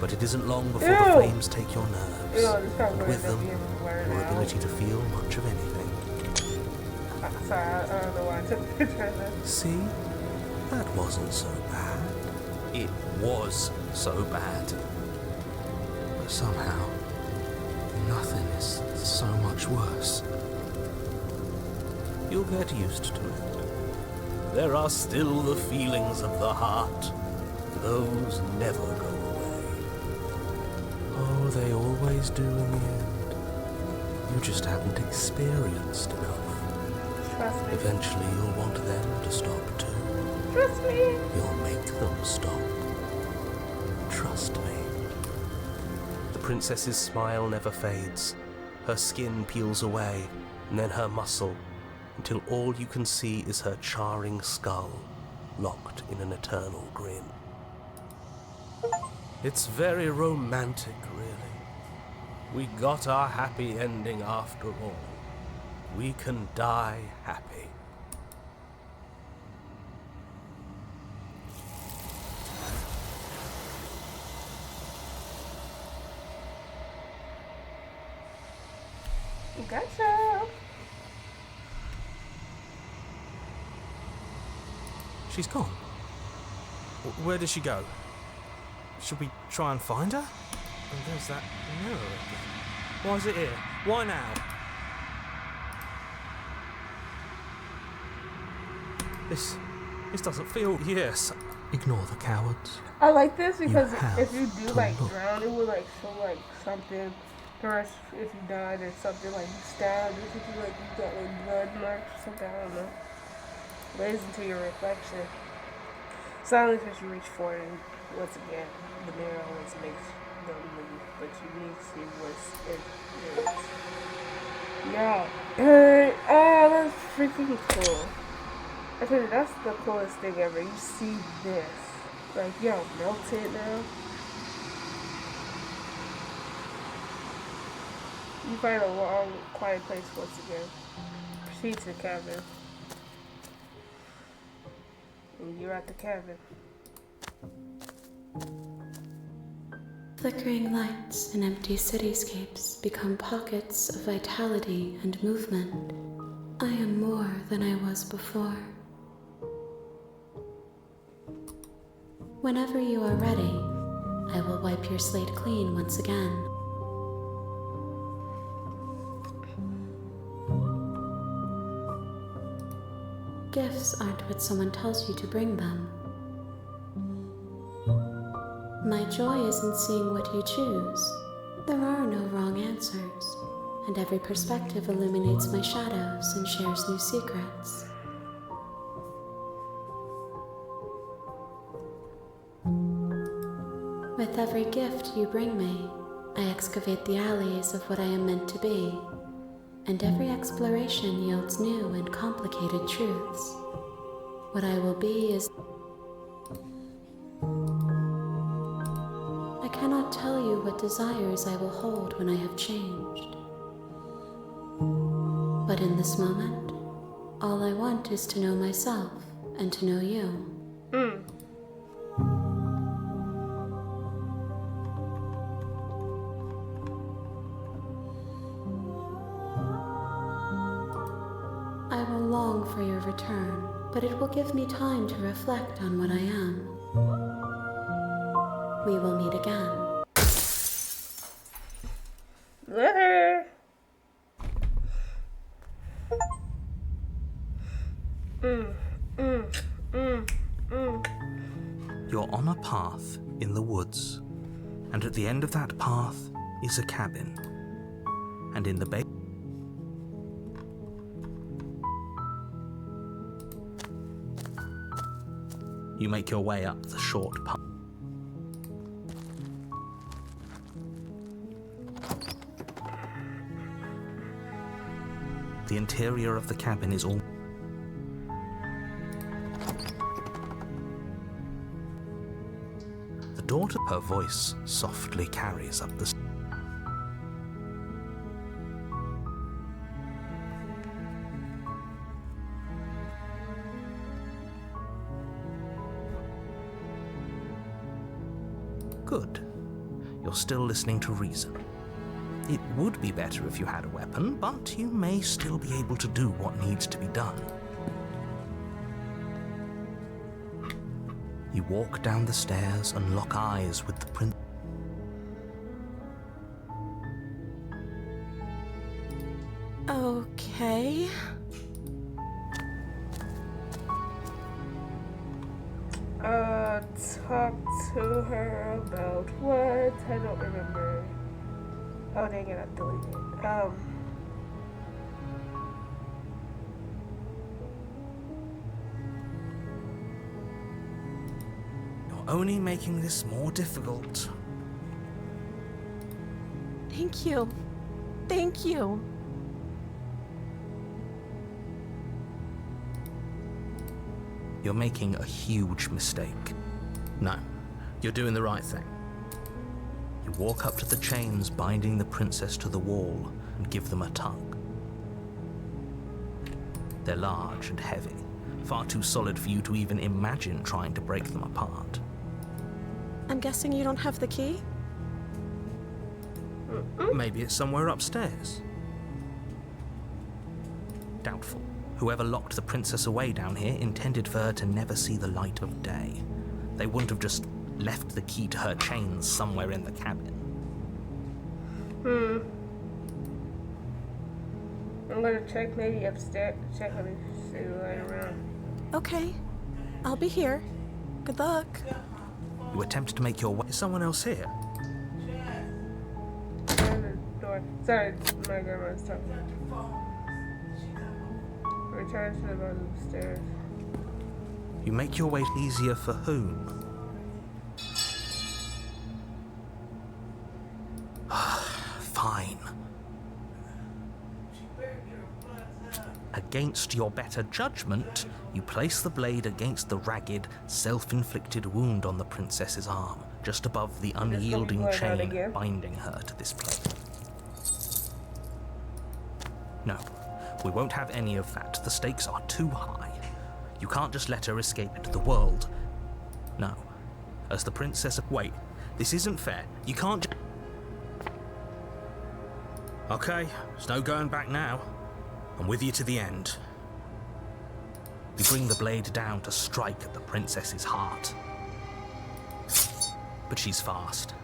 But it isn't long before the Ew. flames take your nerves, Ew, this felt and weird with to them, be able to wear your now. ability to feel much of anything. Sorry, I don't know why I took a picture of this. See? That wasn't so bad. It was so bad. But somehow, nothing is so much worse. You'll get used to it. There are still the feelings of the heart. Those never go away. Oh, they always do in the end. You just haven't experienced enough. Trust me. Eventually you'll want them to stop too. Trust me. You'll make them stop. Trust me. The princess's smile never fades. Her skin peels away, and then her muscle, until all you can see is her charring skull, locked in an eternal grin. It's very romantic, really. We got our happy ending after all. We can die happy. Gotcha. She's gone. Where did she go? Should we try and find her? And there's that mirror again. Why is it here? Why now? This doesn't feel... Yes. Ignore the cowards. I like this because have if you do to like look. drown, it would like show like something. Or if you died or something, like you stabbed, or something like you got like blood marks or something, I don't know. Lays into your reflection. Silence as you reach for it, and once again, the mirror always makes them move, but you need to see what's it is. Yeah. Oh, that's freaking cool. I tell you, that's the coolest thing ever. You see this. Like, yo, melted now. You find a long, quiet place once again. Proceed to the cabin. And you're at the cabin. Flickering lights and empty cityscapes become pockets of vitality and movement. I am more than I was before. Whenever you are ready, I will wipe your slate clean once again. Gifts aren't what someone tells you to bring them. My joy is in seeing what you choose. There are no wrong answers, and every perspective illuminates my shadows and shares new secrets. With every gift you bring me, I excavate the alleys of what I am meant to be, and every exploration yields new and complicated truths. What I will be is... I cannot tell you what desires I will hold when I have changed. But in this moment, all I want is to know myself and to know you. I will long for your return, but it will give me time to reflect on what I am. We will meet again. Let her. You're on a path in the woods, and at the end of that path is a cabin. And in the base... You make your way up the short path. The interior of the cabin is all... The door to her voice softly carries up the... Good. You're still listening to reason. It would be better if you had a weapon, but you may still be able to do what needs to be done. You walk down the stairs and lock eyes with the prince. Okay. Talk to her about what? I don't remember. Oh, dang it, I deleted it. You're only making this more difficult. Thank you. Thank you. You're making a huge mistake. No, you're doing the right thing. You walk up to the chains binding the princess to the wall and give them a tug. They're large and heavy, far too solid for you to even imagine trying to break them apart. I'm guessing you don't have the key? Maybe it's somewhere upstairs. Doubtful. Whoever locked the princess away down here intended for her to never see the light of day. They wouldn't have just left the key to her chains somewhere in the cabin. I'm gonna check maybe upstairs. Check on see right around. Okay. I'll be here. Good luck. You attempt to make your way. Is someone else here? The door. Sorry, my grandma's talking. Return to the bottom of the stairs. You make your way easier for whom? Fine. Against your better judgment, you place the blade against the ragged, self-inflicted wound on the princess's arm, just above the unyielding chain binding her to this place. No, we won't have any of that. The stakes are too high. You can't just let her escape into the world. No. As the princess... Wait, this isn't fair. You can't just... Okay, there's no going back now. I'm with you to the end. You bring the blade down to strike at the princess's heart. But she's fast.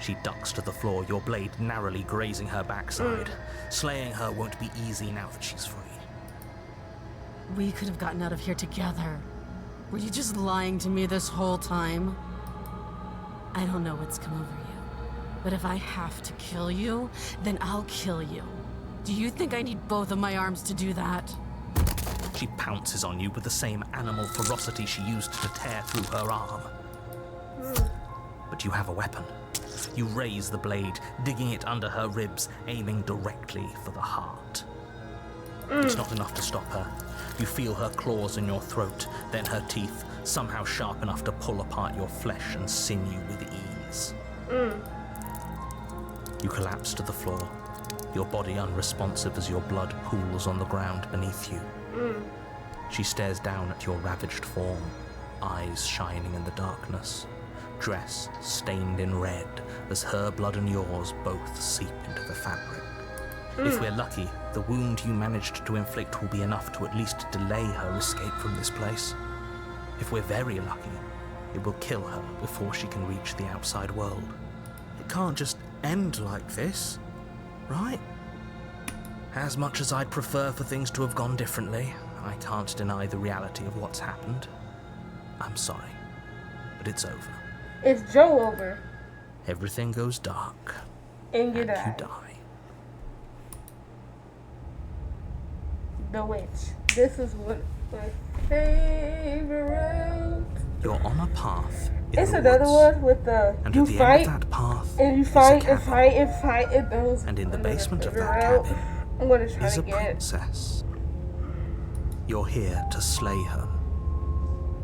She ducks to the floor, your blade narrowly grazing her backside. Slaying her won't be easy now that she's free. We could have gotten out of here together. Were you just lying to me this whole time? I don't know what's come over you, but if I have to kill you, then I'll kill you. Do you think I need both of my arms to do that? She pounces on you with the same animal ferocity she used to tear through her arm. But you have a weapon. You raise the blade, digging it under her ribs, aiming directly for the heart. It's not enough to stop her. You feel her claws in your throat, then her teeth, somehow sharp enough to pull apart your flesh and sinew with ease. You collapse to the floor, your body unresponsive as your blood pools on the ground beneath you. She stares down at your ravaged form, eyes shining in the darkness, dress stained in red as her blood and yours both seep into the fabric. If we're lucky, the wound you managed to inflict will be enough to at least delay her escape from this place. If we're very lucky, it will kill her before she can reach the outside world. It can't just end like this, right? As much as I'd prefer for things to have gone differently, I can't deny the reality of what's happened. I'm sorry, but it's over. It's Joe over. Everything goes dark, And you and die. you die. The Witch. This is one of my favorite. You're on a path in It's the another woods, one with the and you at the fight end of that path and you is a fight and cabin. fight and fight and those. And in the another basement of favorite that route. cabin I'm gonna try is to a get. princess. You're here to slay her.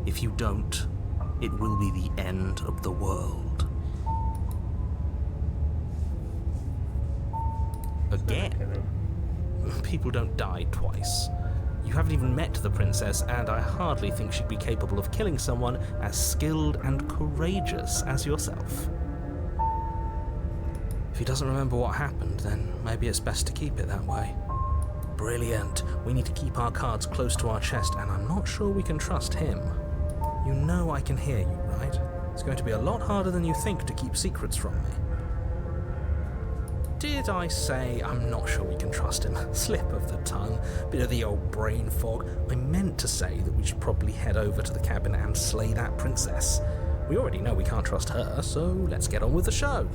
If you don't, it will be the end of the world. Again? People don't die twice. You haven't even met the princess, and I hardly think she'd be capable of killing someone as skilled and courageous as yourself. If he doesn't remember what happened, then maybe it's best to keep it that way. Brilliant. We need to keep our cards close to our chest, and I'm not sure we can trust him. You know I can hear you, right? It's going to be a lot harder than you think to keep secrets from me. Did I say I'm not sure we can trust him? Slip of the tongue, bit of the old brain fog. I meant to say that we should probably head over to the cabin and slay that princess. We already know we can't trust her, so let's get on with the show.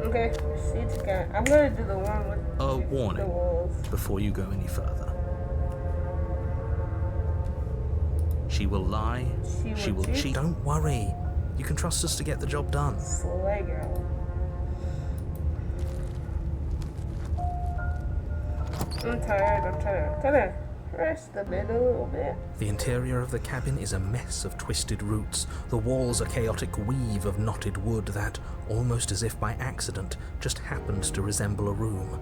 Okay, see together. I'm gonna do the one with A warning the walls. before you go any further. She will lie. She will cheat. Don't worry. You can trust us to get the job done. Slay girl. I'm tired. I'm trying to rest a bit, a little bit. The interior of the cabin is a mess of twisted roots. The walls a chaotic weave of knotted wood that, almost as if by accident, just happened to resemble a room.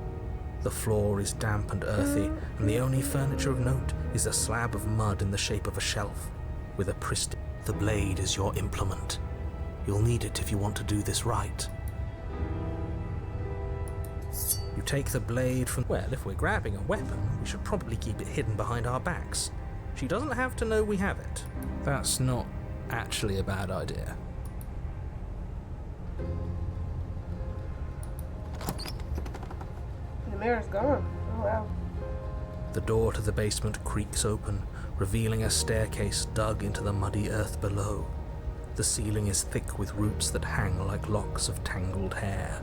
The floor is damp and earthy, and the only furniture of note is a slab of mud in the shape of a shelf, with a pristine... The blade is your implement. You'll need it if you want to do this right. You take the blade from... Well, if we're grabbing a weapon, we should probably keep it hidden behind our backs. She doesn't have to know we have it. That's not actually a bad idea. The mirror's gone. Oh wow. The door to the basement creaks open, revealing a staircase dug into the muddy earth below. The ceiling is thick with roots that hang like locks of tangled hair.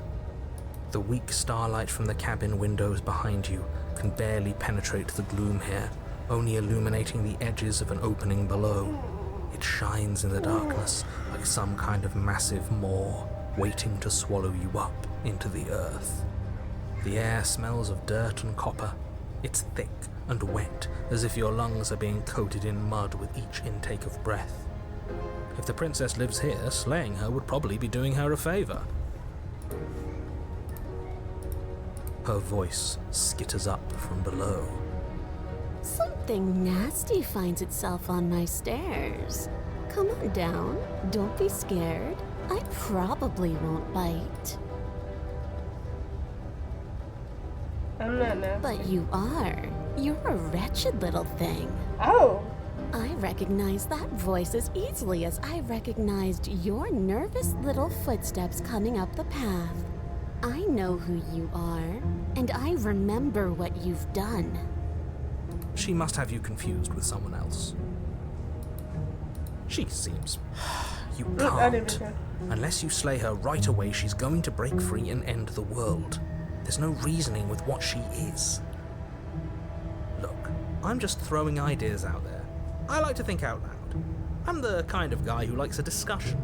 The weak starlight from the cabin windows behind you can barely penetrate the gloom here, only illuminating the edges of an opening below. It shines in the darkness like some kind of massive maw, waiting to swallow you up into the earth. The air smells of dirt and copper. It's thick and wet, as if your lungs are being coated in mud with each intake of breath. If the princess lives here, slaying her would probably be doing her a favor. Her voice skitters up from below. Something nasty finds itself on my stairs. Come on down. Don't be scared. I probably won't bite. I'm not nasty. But you are. You're a wretched little thing. Oh. I recognize that voice as easily as I recognized your nervous little footsteps coming up the path. I know who you are, and I remember what you've done. She must have you confused with someone else. She seems... You can't. Unless you slay her right away, she's going to break free and end the world. There's no reasoning with what she is. Look, I'm just throwing ideas out there. I like to think out loud. I'm the kind of guy who likes a discussion.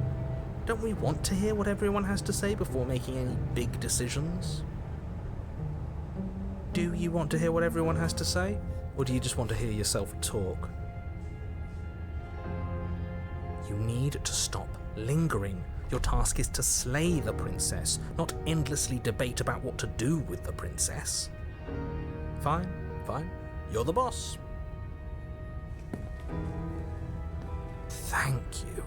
Don't we want to hear what everyone has to say before making any big decisions? Do you want to hear what everyone has to say? Or do you just want to hear yourself talk? You need to stop lingering. Your task is to slay the princess, not endlessly debate about what to do with the princess. Fine, fine. You're the boss. Thank you.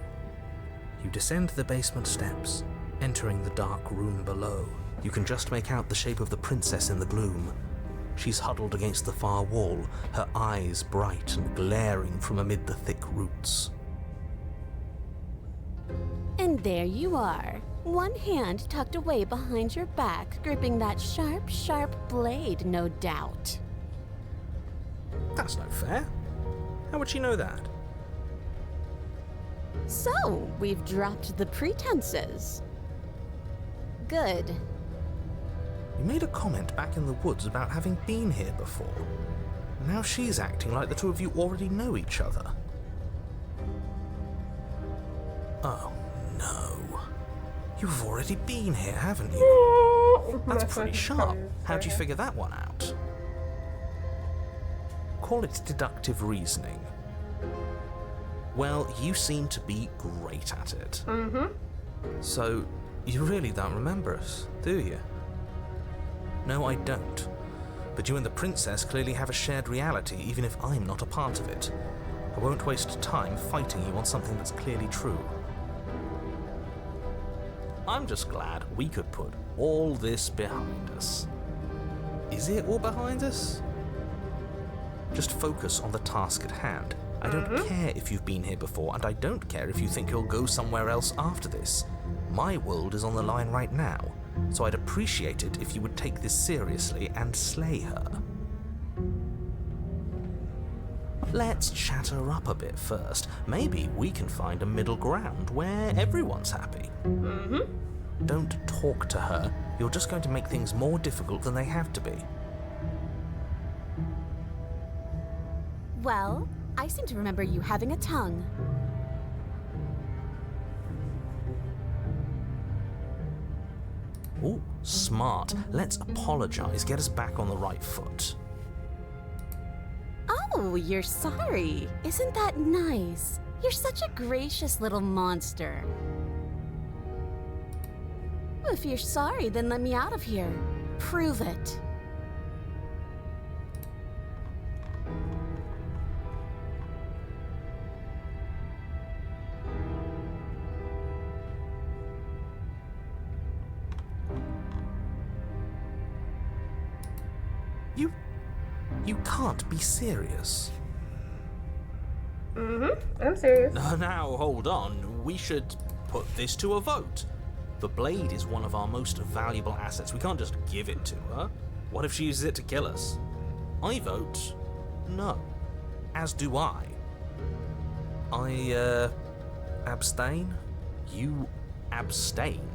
You descend the basement steps, entering the dark room below. You can just make out the shape of the princess in the gloom. She's huddled against the far wall, her eyes bright and glaring from amid the thick roots. And there you are, one hand tucked away behind your back, gripping that sharp, sharp blade, no doubt. That's no fair. How would she know that? So, we've dropped the pretenses. Good. You made a comment back in the woods about having been here before. Now she's acting like the two of you already know each other. Oh, no. You've already been here, haven't you? That's pretty sharp. How'd you figure that one out? Call it deductive reasoning. Well, you seem to be great at it. Mm-hmm. So, you really don't remember us, do you? No, I don't. But you and the princess clearly have a shared reality, even if I'm not a part of it. I won't waste time fighting you on something that's clearly true. I'm just glad we could put all this behind us. Is it all behind us? Just focus on the task at hand. I don't care if you've been here before, and I don't care if you think you'll go somewhere else after this. My world is on the line right now. so I'd appreciate it if you would take this seriously and slay her. Let's chat her up a bit first. Maybe we can find a middle ground where everyone's happy. Don't talk to her. You're just going to make things more difficult than they have to be. Well, I seem to remember you having a tongue. Ooh, smart. Let's apologize, get us back on the right foot. Oh, you're sorry. Isn't that nice? You're such a gracious little monster. If you're sorry, then let me out of here. Prove it. You can't be serious. I'm serious. Now, hold on. We should put this to a vote. The blade is one of our most valuable assets. We can't just give it to her. What if she uses it to kill us? I vote no. As do I. I abstain? You abstain.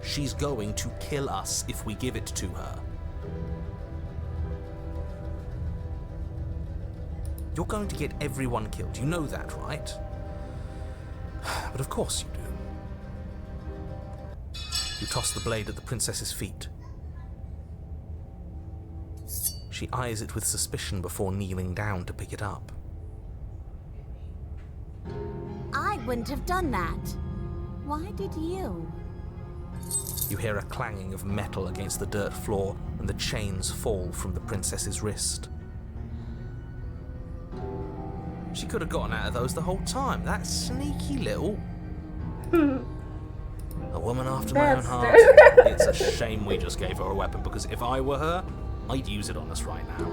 She's going to kill us if we give it to her. You're going to get everyone killed. You know that, right? But of course you do. You toss the blade at the princess's feet. She eyes it with suspicion before kneeling down to pick it up. I wouldn't have done that. Why did you? You hear a clanging of metal against the dirt floor, and the chains fall from the princess's wrist. She could have gotten out of those the whole time. That sneaky little... A woman after my own heart. It's a shame we just gave her a weapon, because if I were her, I'd use it on us right now.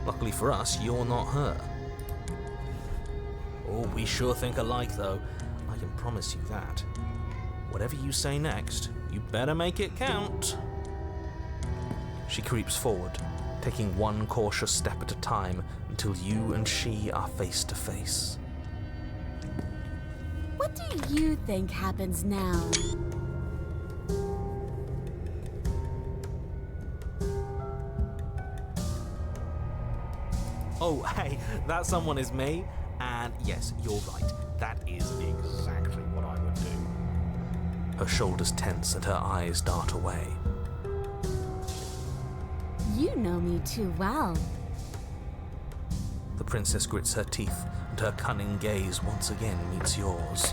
Luckily for us, you're not her. Oh, we sure think alike, though. I can promise you that. Whatever you say next, you better make it count. She creeps forward, taking one cautious step at a time until you and she are face to face. What do you think happens now? Oh, hey, that someone is me. And yes, you're right. That is exactly what I would do. Her shoulders tense and her eyes dart away. You know me too well. The princess grits her teeth, and her cunning gaze once again meets yours.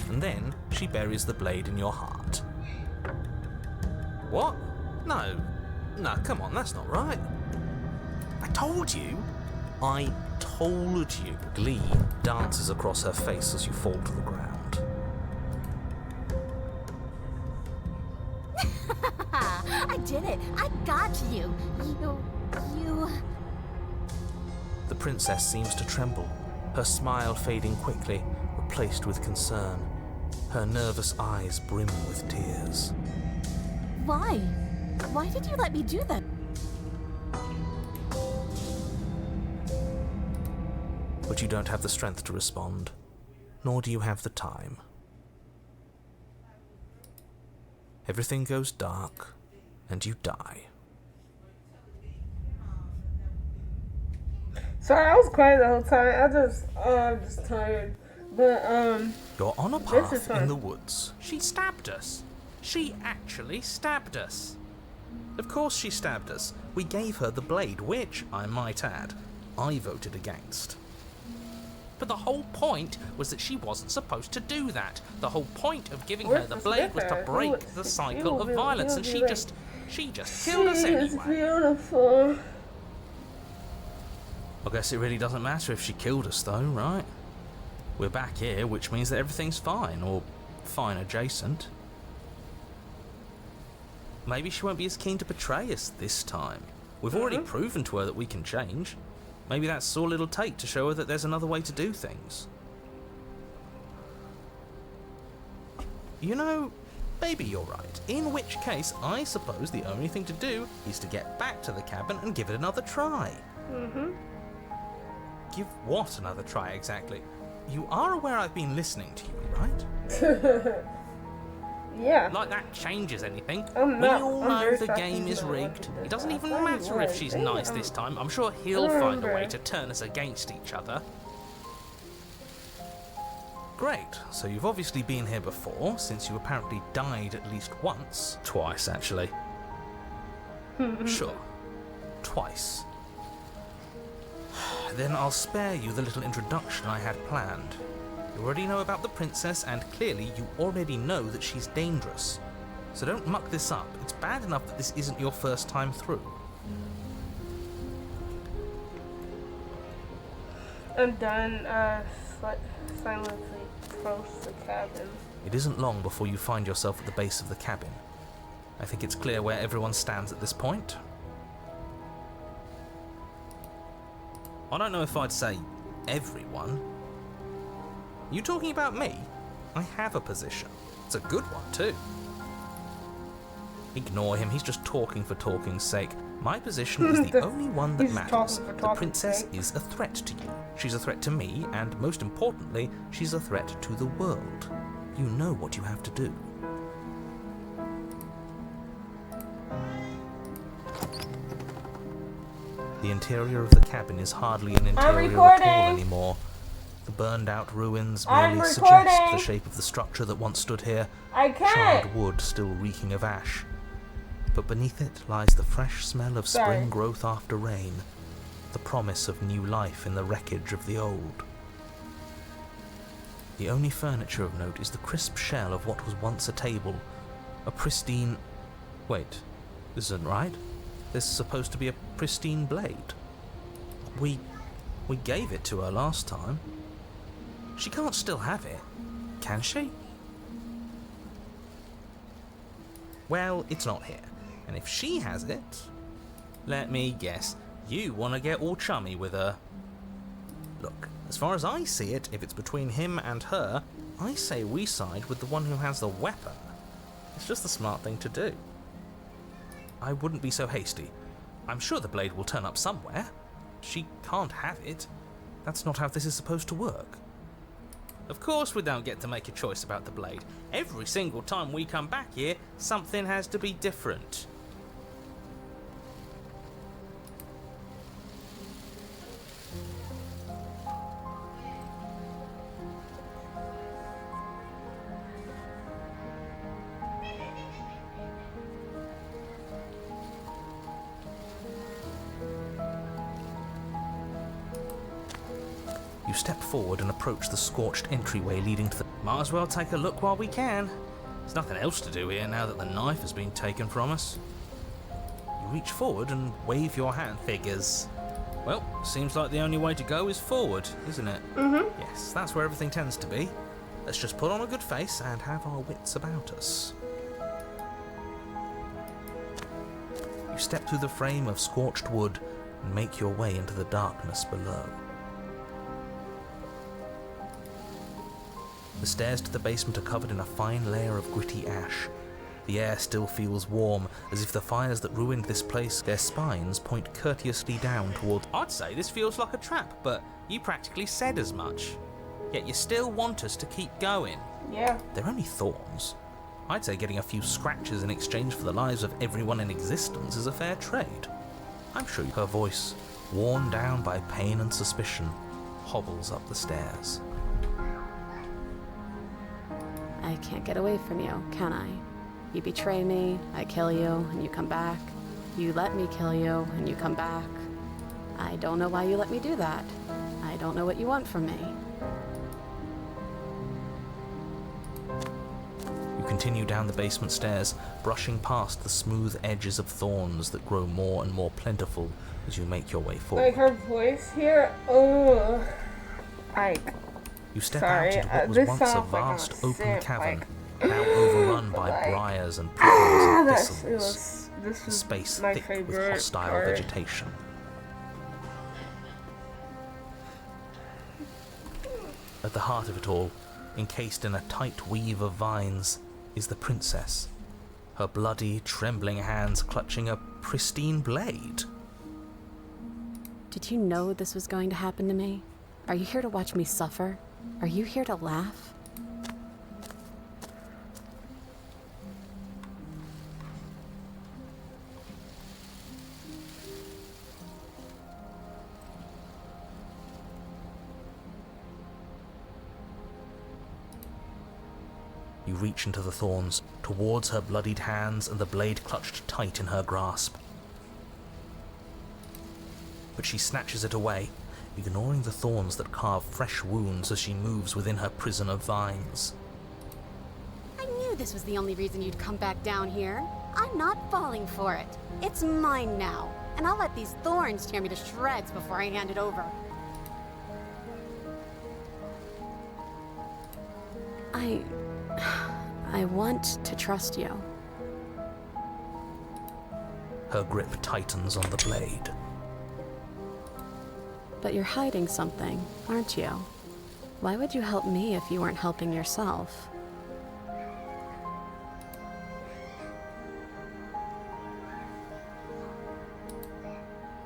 And then she buries the blade in your heart. What? No, come on, that's not right. I told you. I told you. Glee dances across her face as you fall to the ground. I did it. I got you. You... The princess seems to tremble, her smile fading quickly, replaced with concern. Her nervous eyes brim with tears. Why? Why did you let me do that? But you don't have the strength to respond, nor do you have the time. Everything goes dark, and you die. Sorry, I was quiet the whole time. I'm just tired. But, You're on a this is path fun. in the woods. She stabbed us. She actually stabbed us. Of course she stabbed us. We gave her the blade, which, I might add, I voted against. But the whole point was that she wasn't supposed to do that. The whole point of giving her the blade was to break the cycle of violence, and she just killed us anyway. It's beautiful. I guess it really doesn't matter if she killed us, though, right? We're back here, which means that everything's fine, or fine adjacent. Maybe she won't be as keen to betray us this time. We've already proven to her that we can change. Maybe that's all it'll take to show her that there's another way to do things. You know, maybe you're right. In which case, I suppose the only thing to do is to get back to the cabin and give it another try. Mm-hmm. Give what another try, exactly? You are aware I've been listening to you, right? Yeah. Like that changes anything. I'm We not- all I'm know very the shocked game he's is not rigged. watching this. It doesn't I even thought he matter if was. she's Damn. nice this time. I'm sure he'll I find a way remember. to turn us against each other. Great, so you've obviously been here before, since you apparently died at least once. Twice, actually. Sure. Twice. Then I'll spare you the little introduction I had planned. You already know about the princess, and clearly you already know that she's dangerous. So don't muck this up. It's bad enough that this isn't your first time through. I'm done. Silently approach the cabin. It isn't long before you find yourself at the base of the cabin. I think it's clear where everyone stands at this point. I don't know if I'd say everyone. You talking about me? I have a position. It's a good one, too. Ignore him, he's just talking for talking's sake. My position is the only one that He's matters. talking for The talking's princess sake. is a threat to you. She's a threat to me, and most importantly, she's a threat to the world. You know what you have to do. The interior of the cabin is hardly an interior at all recording. anymore. The burned out ruins I'm merely suggest recording. the shape of the structure that once stood here, I can't. charred wood still reeking of ash. But beneath it lies the fresh smell of Sorry. spring growth after rain, the promise of new life in the wreckage of the old. The only furniture of note is the crisp shell of what was once a table, a pristine... Wait, this isn't right. There's supposed to be a pristine blade. We gave it to her last time. She can't still have it, can she? Well, it's not here. And if she has it, let me guess, you want to get all chummy with her. Look, as far as I see it, if it's between him and her, I say we side with the one who has the weapon. It's just the smart thing to do. I wouldn't be so hasty. I'm sure the blade will turn up somewhere. She can't have it. That's not how this is supposed to work. Of course we don't get to make a choice about the blade. Every single time we come back here, something has to be different. You step forward and approach the scorched entryway leading to the... Might as well take a look while we can. There's nothing else to do here now that the knife has been taken from us. You reach forward and wave your hand. Figures. Well, seems like the only way to go is forward, isn't it? Mm-hmm. Yes, that's where everything tends to be. Let's just put on a good face and have our wits about us. You step through the frame of scorched wood and make your way into the darkness below. The stairs to the basement are covered in a fine layer of gritty ash. The air still feels warm, as if the fires that ruined this place, their spines point courteously down toward... I'd say this feels like a trap, but you practically said as much. Yet you still want us to keep going. Yeah. They're only thorns. I'd say getting a few scratches in exchange for the lives of everyone in existence is a fair trade. I'm sure her voice, worn down by pain and suspicion, hobbles up the stairs. I can't get away from you, can I? You betray me, I kill you, and you come back. You let me kill you, and you come back. I don't know why you let me do that. I don't know what you want from me. You continue down the basement stairs, brushing past the smooth edges of thorns that grow more and more plentiful as you make your way forward. Like her voice here. Oh. You step Sorry, out into what was this once a sounds like I'm vast open sick, cavern, like- now overrun by like- briars and prickles and thistles. This A is space my thick with favorite hostile part. vegetation. At the heart of it all, encased in a tight weave of vines, is the princess, her bloody, trembling hands clutching a pristine blade. Did you know this was going to happen to me? Are you here to watch me suffer? Are you here to laugh? You reach into the thorns, towards her bloodied hands and the blade clutched tight in her grasp. But she snatches it away, ignoring the thorns that carve fresh wounds as she moves within her prison of vines. I knew this was the only reason you'd come back down here. I'm not falling for it. It's mine now, and I'll let these thorns tear me to shreds before I hand it over. I want to trust you. Her grip tightens on the blade. But you're hiding something, aren't you? Why would you help me if you weren't helping yourself?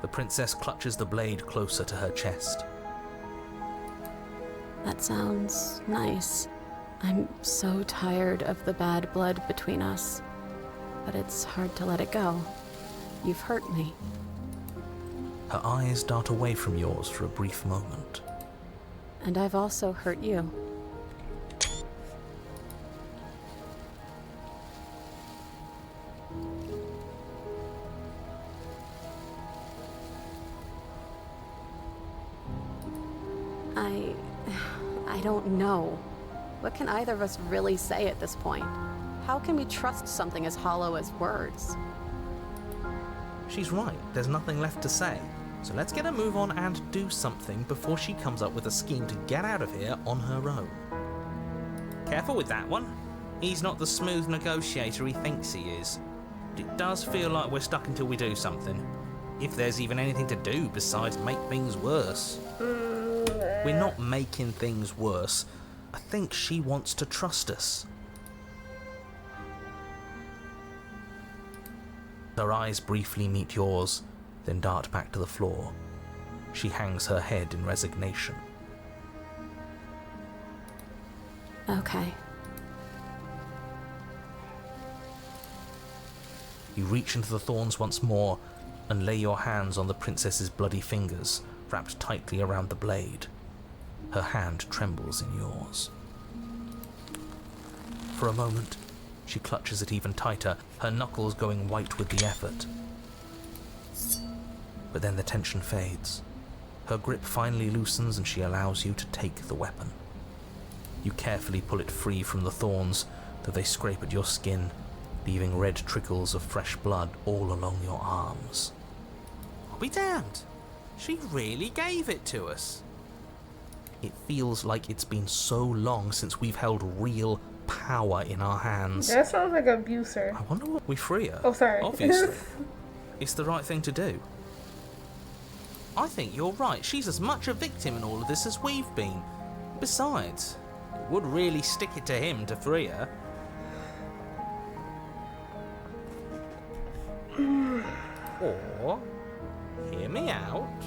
The princess clutches the blade closer to her chest. That sounds nice. I'm so tired of the bad blood between us, but it's hard to let it go. You've hurt me. Her eyes dart away from yours for a brief moment. And I've also hurt you. I don't know. What can either of us really say at this point? How can we trust something as hollow as words? She's right, there's nothing left to say. So let's get a move on and do something before she comes up with a scheme to get out of here on her own. Careful with that one. He's not the smooth negotiator he thinks he is. But it does feel like we're stuck until we do something. If there's even anything to do besides make things worse. We're not making things worse. I think she wants to trust us. Her eyes briefly meet yours, then dart back to the floor. She hangs her head in resignation. Okay. You reach into the thorns once more and lay your hands on the princess's bloody fingers, wrapped tightly around the blade. Her hand trembles in yours. For a moment, she clutches it even tighter, her knuckles going white with the effort. But then the tension fades. Her grip finally loosens and she allows you to take the weapon. You carefully pull it free from the thorns, though they scrape at your skin, leaving red trickles of fresh blood all along your arms. I'll be damned. She really gave it to us. It feels like it's been so long since we've held real power in our hands. That sounds like an abuser. I wonder what we free her. Oh, sorry. Obviously. It's the right thing to do. I think you're right. She's as much a victim in all of this as we've been. Besides, it would really stick it to him to free her. Or, hear me out,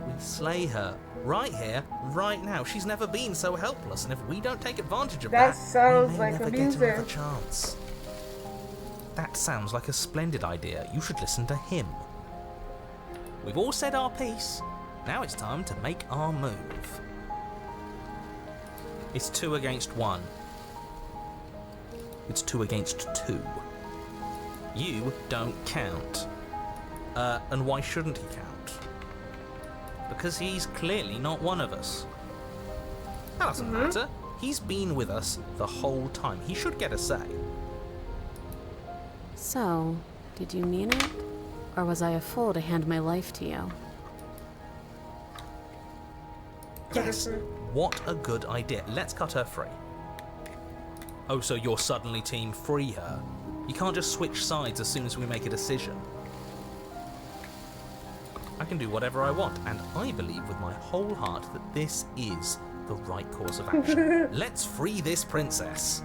we slay her. Right here, right now. She's never been so helpless, and if we don't take advantage of That that, sounds we may like never get abuser. another chance. That sounds like a splendid idea. You should listen to him. we've all said our piece. Now it's time to make our move. It's 2 against 1. It's 2 against 2. You don't count. And why shouldn't he count? Because he's clearly not one of us. That doesn't matter. He's been with us the whole time. He should get a say. So, did you mean it? Or was I a fool to hand my life to you? Yes. What a good idea. Let's cut her free. Oh, so you're suddenly team free her? You can't just switch sides as soon as we make a decision. I can do whatever I want, and I believe with my whole heart that this is the right course of action. Let's free this princess.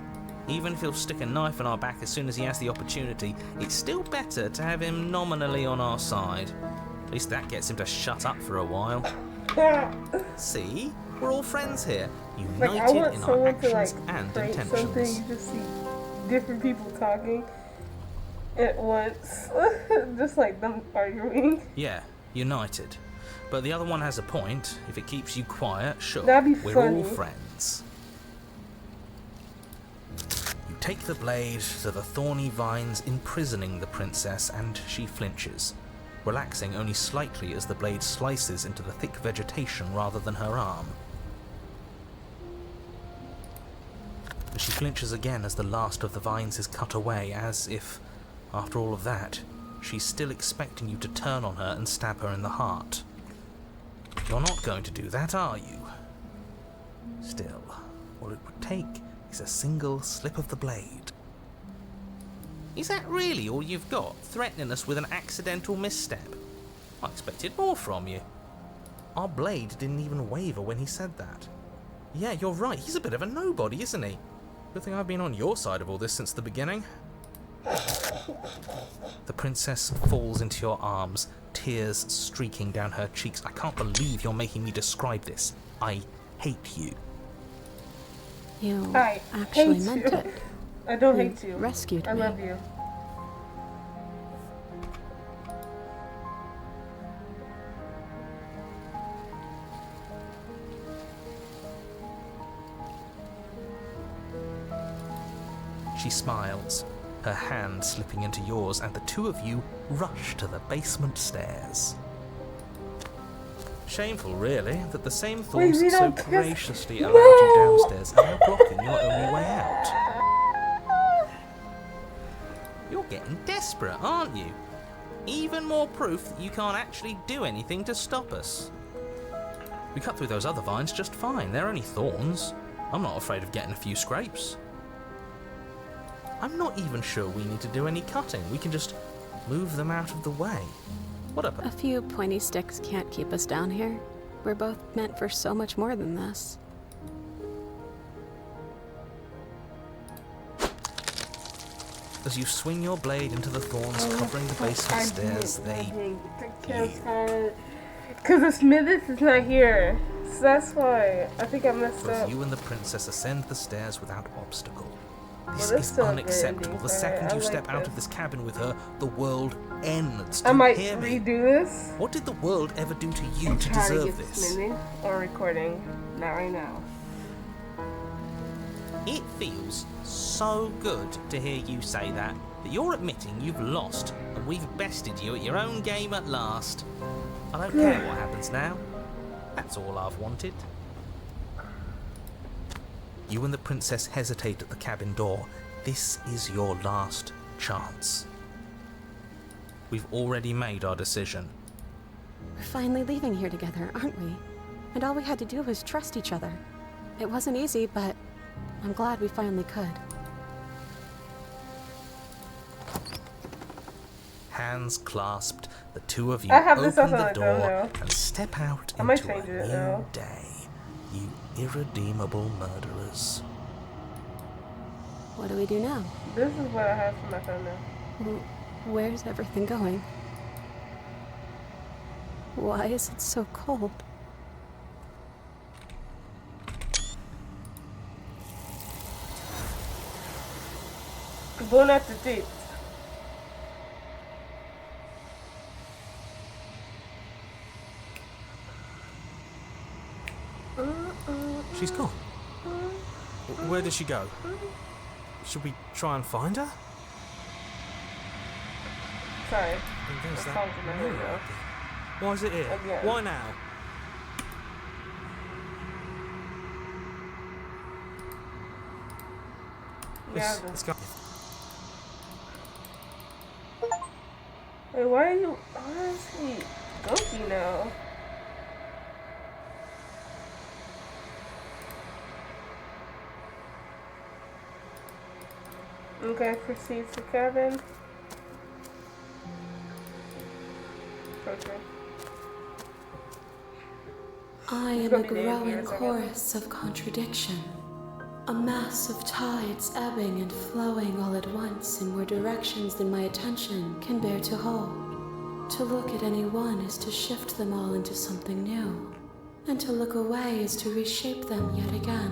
Even if he'll stick a knife in our back as soon as he has the opportunity, it's still better to have him nominally on our side. At least that gets him to shut up for a while. See? We're all friends here, united in our actions and intentions. You just see different people talking at once, just like them arguing. Yeah, united. But the other one has a point. If it keeps you quiet, sure, we're funny. all friends. You take the blade to the thorny vines imprisoning the princess, and she flinches, relaxing only slightly as the blade slices into the thick vegetation rather than her arm. But she flinches again as the last of the vines is cut away, as if, after all of that, she's still expecting you to turn on her and stab her in the heart. You're not going to do that, are you? Still, all it would take is a single slip of the blade. Is that really all you've got, threatening us with an accidental misstep? I expected more from you. Our blade didn't even waver when he said that. Yeah, you're right, he's a bit of a nobody, isn't he? Good thing I've been on your side of all this since the beginning. The princess falls into your arms, tears streaking down her cheeks. I can't believe you're making me describe this. I hate you. You I actually hate meant you. it. I don't You hate you. rescued me. I love you. She smiles, her hand slipping into yours, and the two of you rush to the basement stairs. Shameful, really, that the same Wait, thorns we that so don't kiss- graciously No! allowed you downstairs are now blocking your only way out. You're getting desperate, aren't you? Even more proof that you can't actually do anything to stop us. We cut through those other vines just fine. They're only thorns. I'm not afraid of getting a few scrapes. I'm not even sure we need to do any cutting. We can just move them out of the way. What up? A few pointy sticks can't keep us down here. We're both meant for so much more than this. As you swing your blade into the thorns covering the basement stairs, Because the Smithers is not here. So that's why I think I messed both up. you and the princess ascend the stairs without obstacle. This Well, that's is still a good unacceptable. ending, The so second I you like step out this. of this cabin with her, the world ends. I Do you might hear me? redo this. What did the world ever do to you to Try to deserve get this? Smithy or recording. Not right now. It feels so good to hear you say that you're admitting you've lost and we've bested you at your own game at last. I don't care what happens now. That's all I've wanted. You and the princess hesitate at the cabin door. This is your last chance. We've already made our decision. We're finally leaving here together, aren't we? And all we had to do was trust each other. It wasn't easy, but I'm glad we finally could. Hands clasped, the two of you I have this open also the like that door now. and step out I might into change a it new now. day. You irredeemable murderers. What do we do now? This is what I have for my phone now. Where's everything going? Why is it so cold? Bon appetit. She's gone. Where did she go? Should we try and find her? Sorry. There's The that song's in my head mirror. now. Why is it here? Again. Why now? Yeah. Let's go. Wait, why is he gunky now? Okay, proceed to cabin. Okay. I am a growing chorus of contradiction. A mass of tides ebbing and flowing all at once in more directions than my attention can bear to hold. To look at any one is to shift them all into something new, and to look away is to reshape them yet again.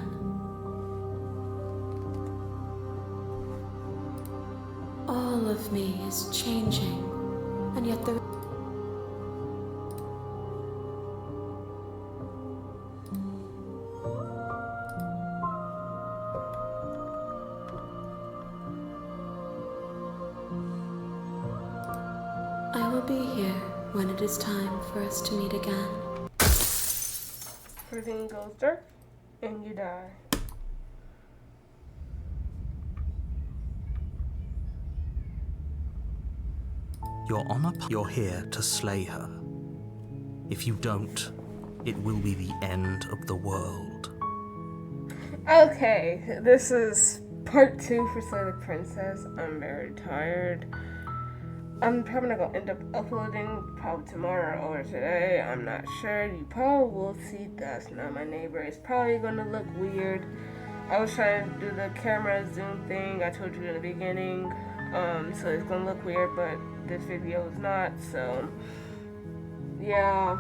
All of me is changing, and yet the I will be here when it is time for us to meet again. Everything goes dark and you die. You're here to slay her. If you don't, it will be the end of the world. Okay, this is part 2 for Slay the Princess. I'm very tired. I'm probably not gonna end up uploading probably tomorrow or today. I'm not sure. You probably will see that's not my neighbor. It's probably gonna look weird. I was trying to do the camera zoom thing I told you in the beginning. So it's gonna look weird, but this video is not, so yeah.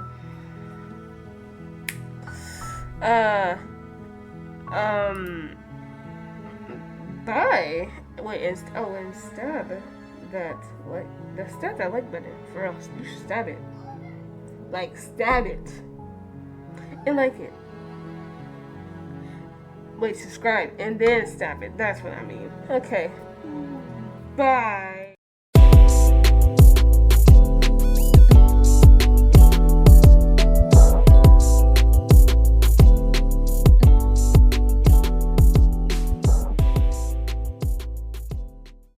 Bye. Wait, and stab that, like, stab that like button, for real. You should stab it. Like, stab it. And like it. Wait, subscribe, and then stab it. That's what I mean. Okay. Bye.